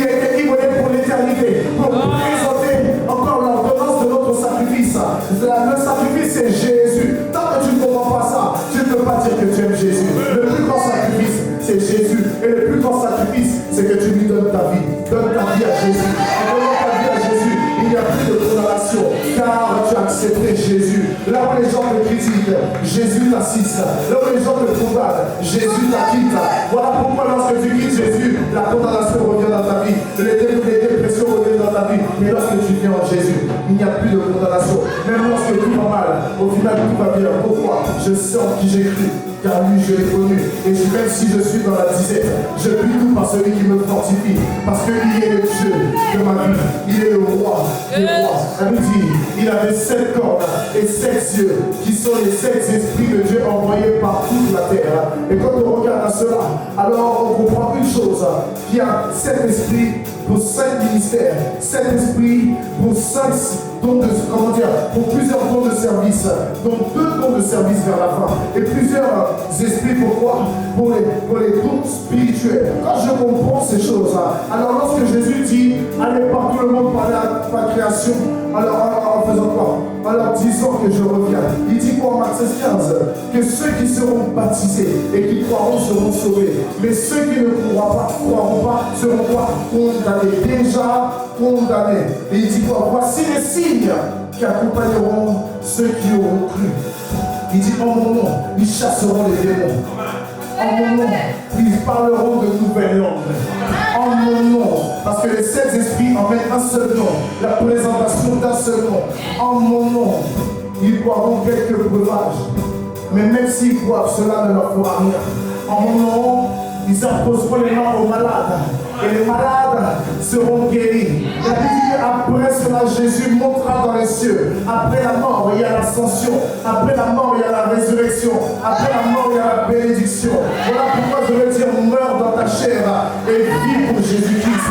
S1: était immolé pour l'éternité. Pour présenter encore l'ordonnance de notre sacrifice. Le sacrifice, c'est Jésus. Tant que tu ne comprends pas ça, tu ne peux pas dire que tu aimes Jésus. Le plus grand sacrifice, c'est Jésus. Et le plus grand sacrifice, c'est que tu lui donnes ta vie. Donne ta vie à Jésus. En donnant ta vie à Jésus, il n'y a plus de condamnation. Car tu as accepté Jésus. Là où les gens te critiquent, Jésus t'assiste. Là où les gens te condamnent, Jésus t'acquitte. Voilà pourquoi lorsque tu quittes Jésus, la condamnation revient dans ta vie. Les dépressions reviennent dans ta vie. Mais lorsque tu viens en Jésus, il n'y a plus de condamnation. Même lorsque tout va mal, au final tout va bien. Pourquoi? Je sais en qui j'ai cru. Car lui, je l'ai connu. Et même si je suis dans la disette, je prie tout par celui qui me fortifie. Parce qu'il est le Dieu de ma vie. Il est le roi des rois. Elle nous dit, il avait 7 cornes et 7 yeux, qui sont les 7 esprits de Dieu envoyés par toute la terre. Et quand on regarde à cela, alors on comprend une chose, qu'il y a 7 esprits pour 5 ministères, 7 esprits pour 5 dons de, comment dire, pour plusieurs dons de service, donc 2 dons de service vers la fin, et plusieurs esprits, pourquoi? Pour les dons spirituels. Quand je comprends ces choses, alors lorsque Jésus dit, allez par tout le monde par la création, alors en faisant quoi? Alors disant que je reviens. Il dit quoi en Marc 16:15? Que ceux qui seront baptisés et qui croiront seront sauvés. Mais ceux qui ne croiront pas seront quoi? Condamnés. Déjà condamnés. Et il dit quoi? Voici les signes qui accompagneront ceux qui auront cru. Il dit en mon nom, ils chasseront les démons. En mon nom, ils parleront de nouvelles langues. En mon nom, parce que les 7 esprits emmènent un seul nom, la présentation d'un seul nom. En mon nom, ils boiront quelques breuvages. Mais même s'ils boivent, cela ne leur fera rien. En mon nom, ils imposeront les mains aux malades. Et les malades seront guéris. La Bible dit qu'après cela, Jésus montera dans les cieux. Après la mort, il y a l'ascension. Après la mort, il y a la résurrection. Après la mort, il y a la bénédiction. Voilà pourquoi je veux dire, meurs dans ta chair et vis pour Jésus-Christ.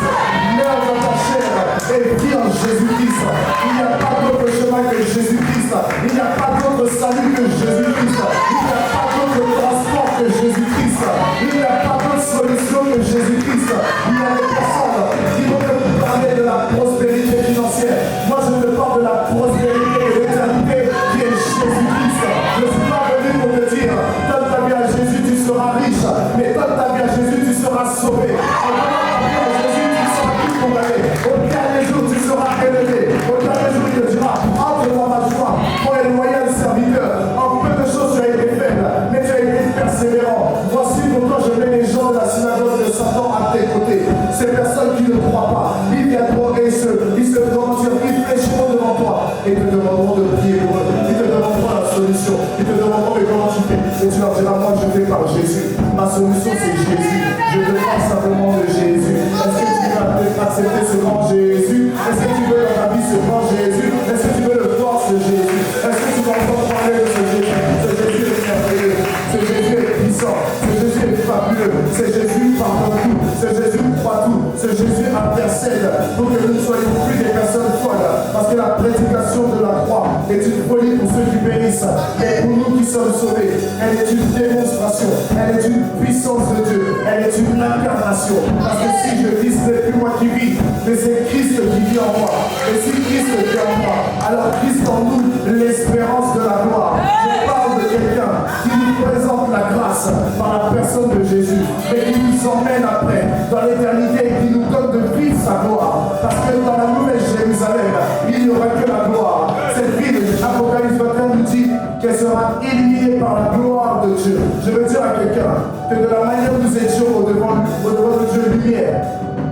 S1: Meurs dans ta chair et vis en Jésus-Christ. Il n'y a pas d'autre chemin que Jésus-Christ. Il n'y a pas d'autre salut que Jésus-Christ. Il n'y a pas d'autre transport que Jésus-Christ. Il n'y a pas d'autre solution que Jésus-Christ. Il y a des personnes qui vont te parler de la prospérité financière. Moi, je te parle de la prospérité et l'éternité qui est Jésus-Christ. Je ne suis pas venu pour te dire, donne ta vie à Jésus, tu seras riche. Mais donne ta vie à Jésus, tu seras sauvé. En donnant ta vie à Jésus, tu seras plus condamné. Au dernier jour, tu seras élevé. Au dernier jour, il te dira, entre dans ma joie, pour les loyal serviteurs. En peu de choses, tu as été faible, mais tu as été persévérant. Voici pourquoi je mets les gens de la synagogue de Satan à tes côtés. Ces personnes qui ne croient pas, ils viendront et ils se fléchiront devant toi et te demanderont de prier pour eux. Ils te demanderont la solution. Ils te demanderont mais comment tu fais. Et tu leur diras, moi je fais par Jésus. Ma solution c'est Jésus. Je te parle simplement de Jésus. Est-ce que tu veux accepter ce grand Jésus? Est-ce que tu veux dans ta vie ce grand Jésus? Est-ce que tu veux le voir ce Jésus? Est-ce que tu vas entendre parler de ce Jésus? Ce Jésus est merveilleux. Ce Jésus est puissant. Ce Jésus est fabuleux. Ce Jésus pardonne tout. Ce Jésus croit tout. Ce Jésus intercède pour que nous ne soyons plus des personnes folles. Parce que la prédication de la croix est une folie pour ceux qui bénissent. Mais pour nous qui sommes sauvés, elle est une démonstration. Elle est une puissance de Dieu. Elle est une incarnation. Parce que si je vis, ce n'est plus moi qui vis, mais c'est Christ qui vit en moi. Et si Christ vit en moi, alors Christ en nous, l'espérance de la gloire. Je parle de quelqu'un qui nous présente la grâce par la personne de Jésus, mais qui nous emmène après dans l'éternité et qui nous donne de vivre sa gloire. Parce que dans la nouvelle Jérusalem, il n'y aura que la gloire. Cette ville, Apocalypse 21 nous dit qu'elle sera illuminée par la gloire de Dieu. Je veux dire à quelqu'un que de la manière où nous étions au-devant de Dieu lumière,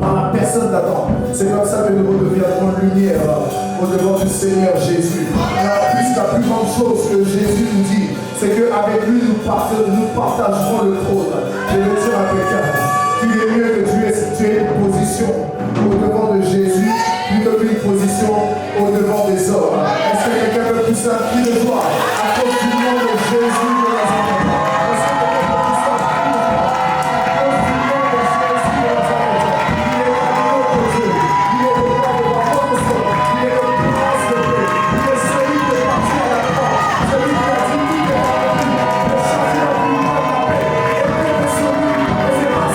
S1: par la personne d'Adam, c'est comme ça que nous deviendrons lumière au-devant du Seigneur Jésus. Alors, puisque la plus grande chose que Jésus nous dit, c'est qu'avec lui, nous partagerons le trône. Je veux dire à quelqu'un qu'il est mieux que tu aies une position au-devant de Jésus plutôt qu'une position au-devant des hommes. Est-ce que quelqu'un peut pousser un cri de joie à cause du nom de Jésus de Nazareth? Est-ce que quelqu'un peut pousser un cri de joie à cause du nom de Jésus de Nazareth? Il est notre Dieu. Il est le roi de la protection. Il est le prince de paix. Il est celui qui est parti à la croix. Celui qui a dit tout est perdu. De changer la vie de la paix. Et que de celui, et c'est pas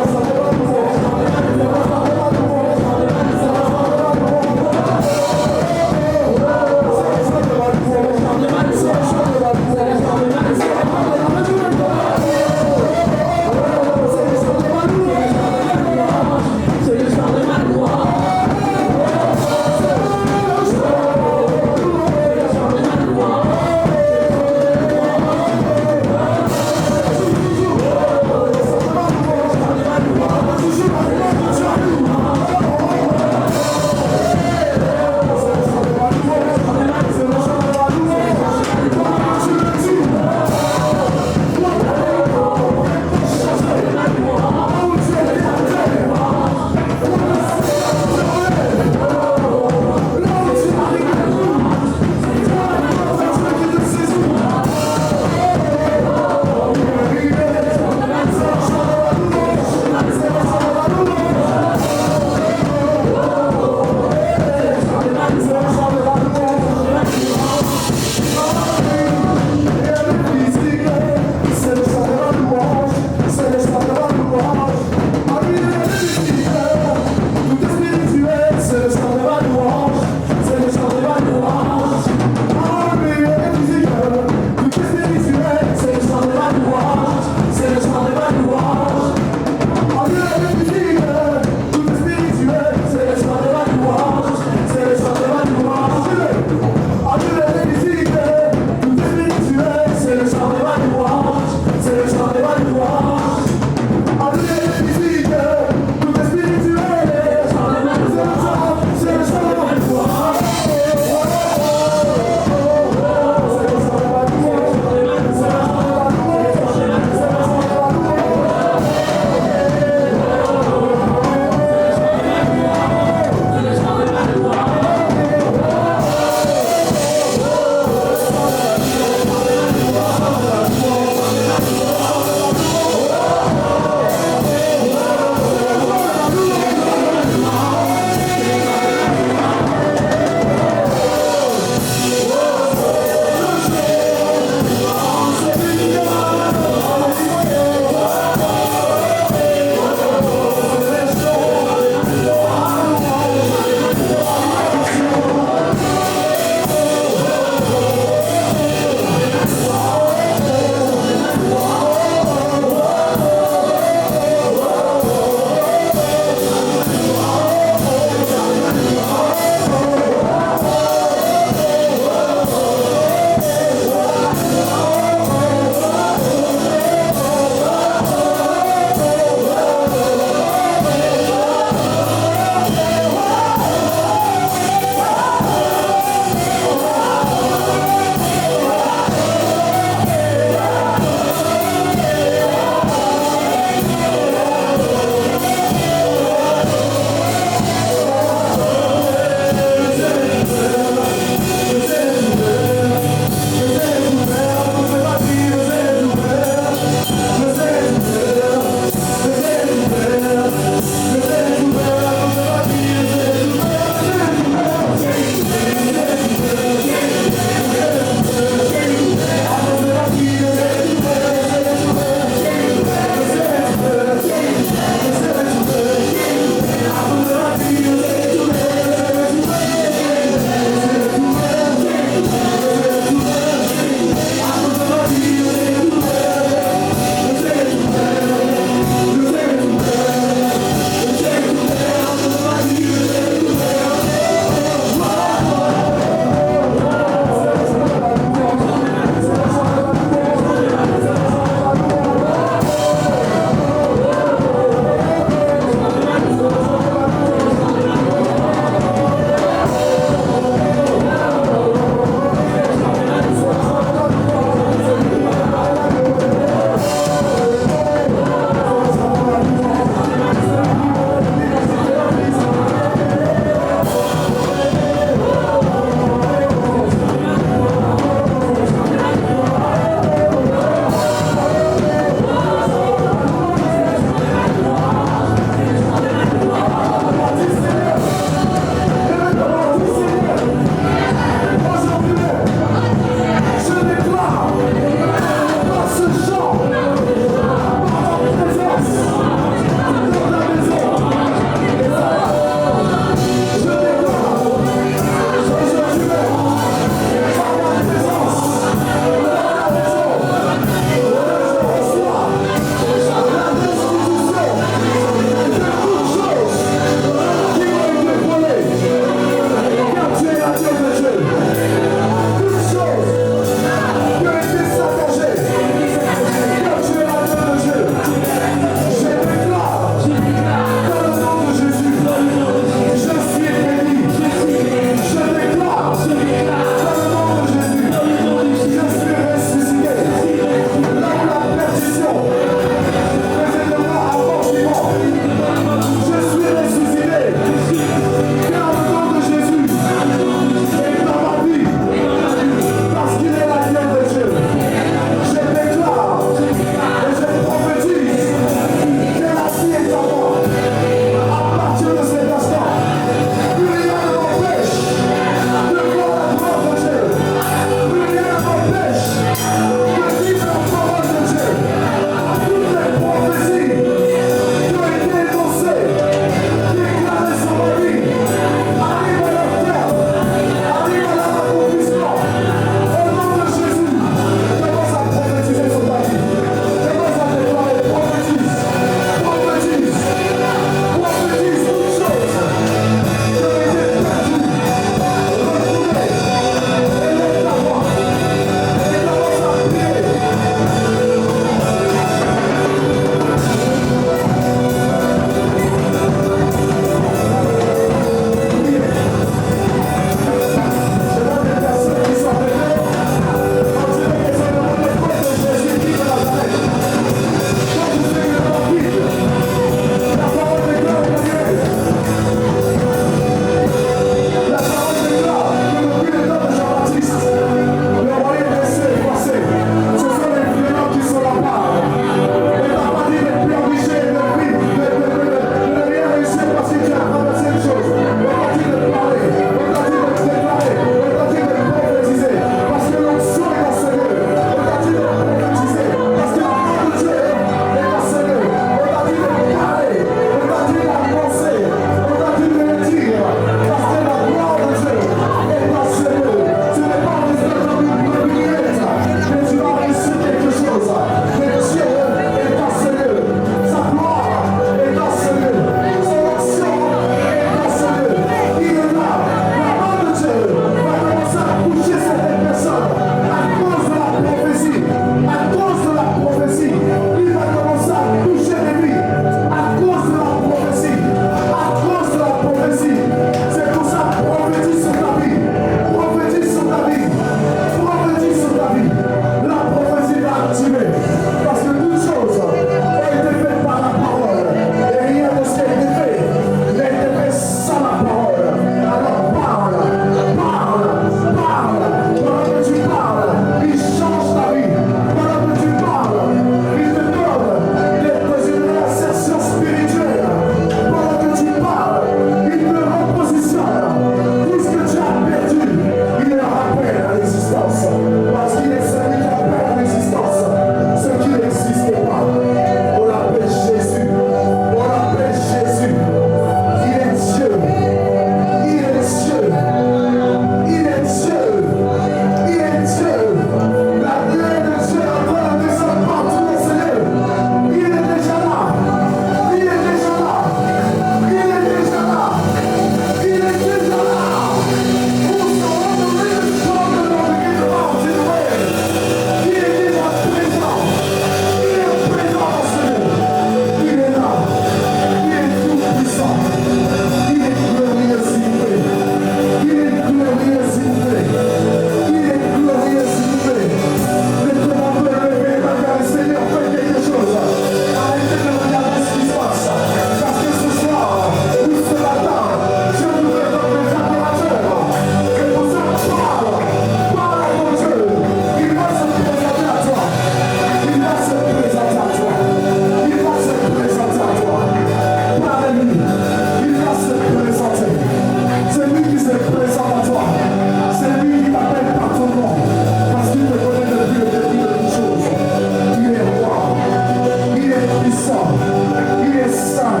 S1: puissant, il est saint,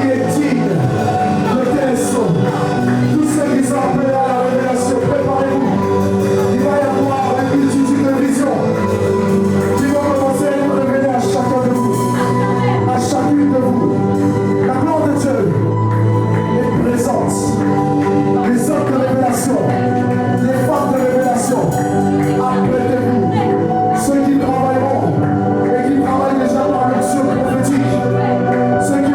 S1: il est digne. Tous ceux qui sont appelés à la révélation, préparez-vous. Il va y avoir une multitude de visions qui vont commencer à nous révéler à chacun de vous, à chacune de vous. La gloire de Dieu est présente. Les hommes de révélation, les femmes de révélation, apprêtez-vous. Ceux qui travailleront et qui travaillent déjà par l'onction prophétique, ceux qui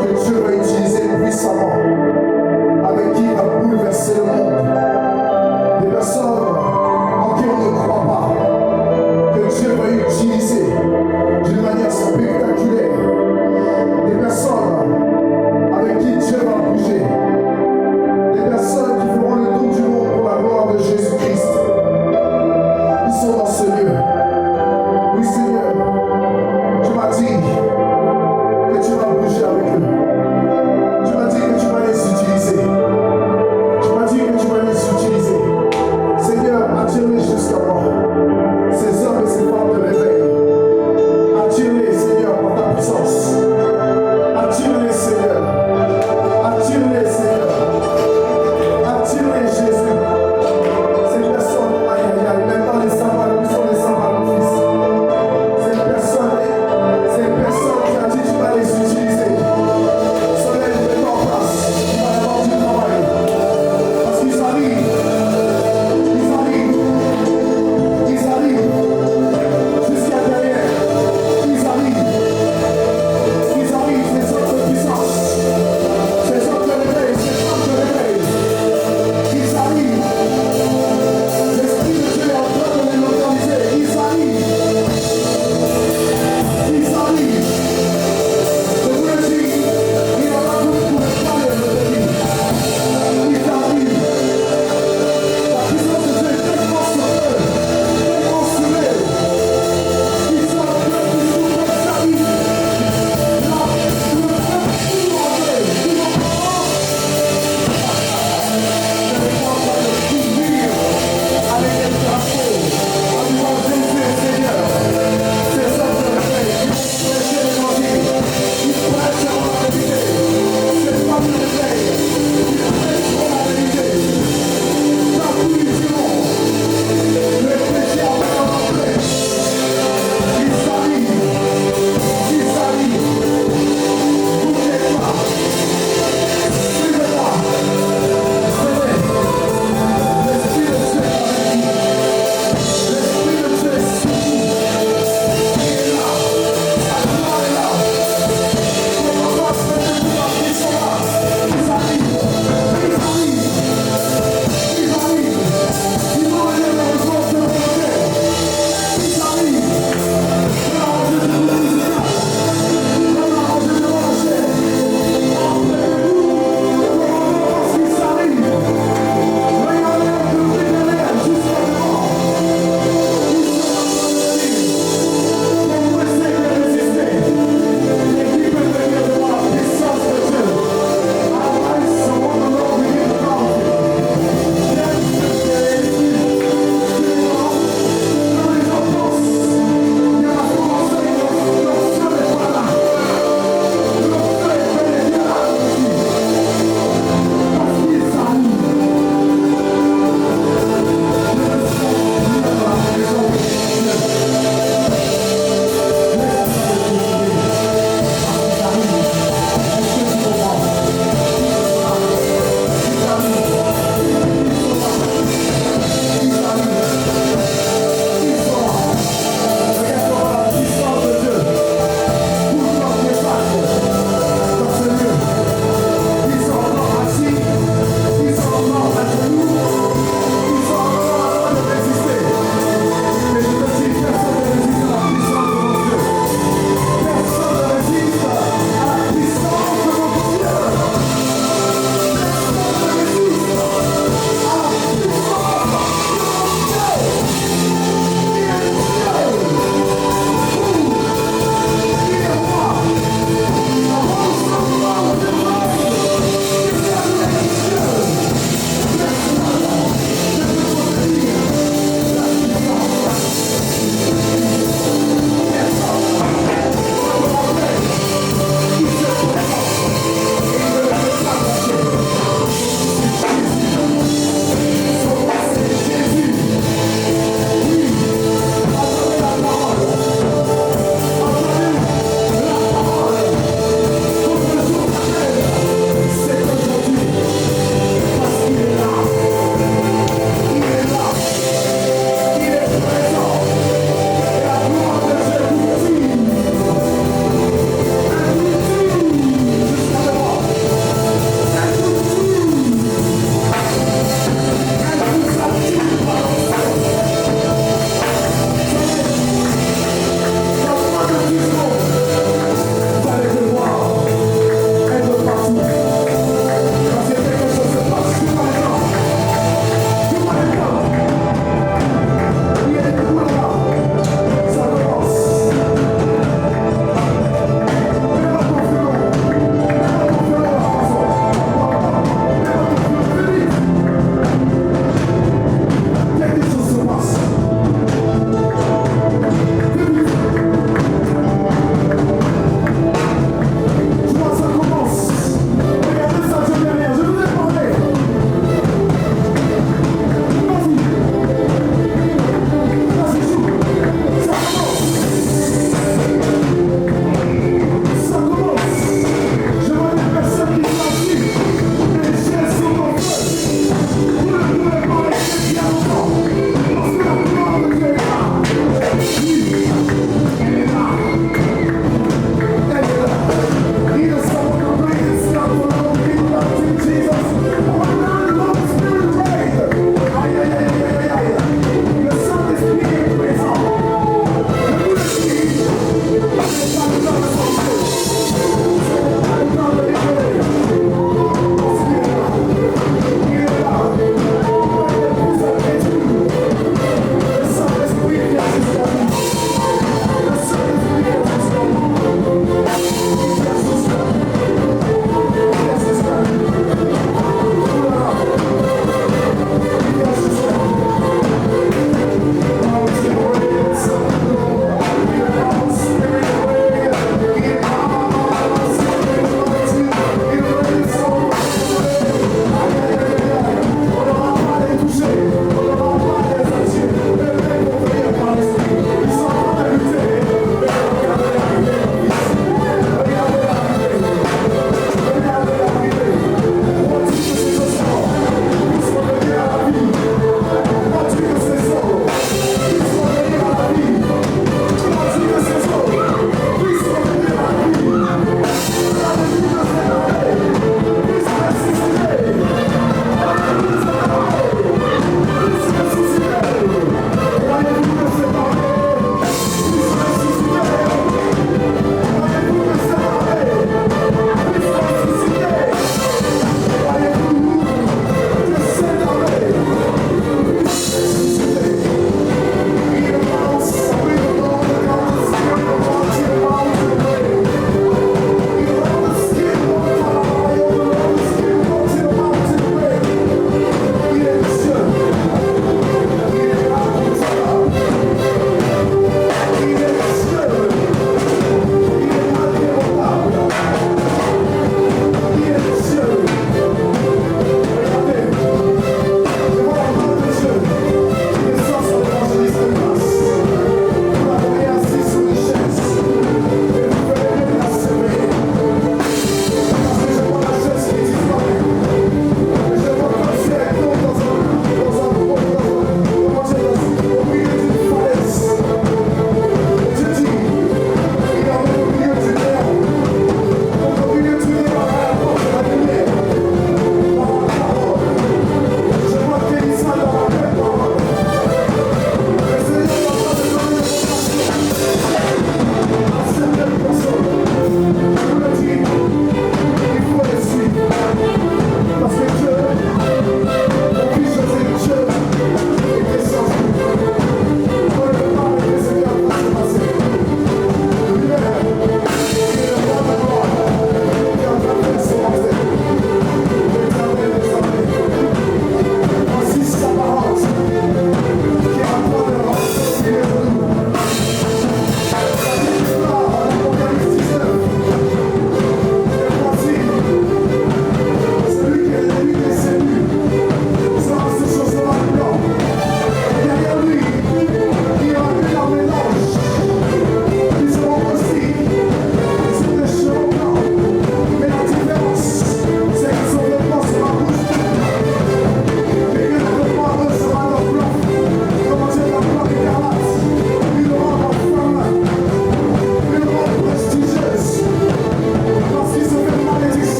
S1: que Dieu va utiliser puissamment, avec qui il va bouleverser le monde. Des personnes en qui on ne croit pas, que Dieu va utiliser d'une manière spectaculaire. Des personnes avec qui Dieu va bouger. Des personnes qui feront le tour du monde pour la gloire de Jésus-Christ. Ils sont dans ce lieu. Oui, Seigneur, tu m'as dit que tu vas bouger avec eux.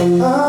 S1: Ah,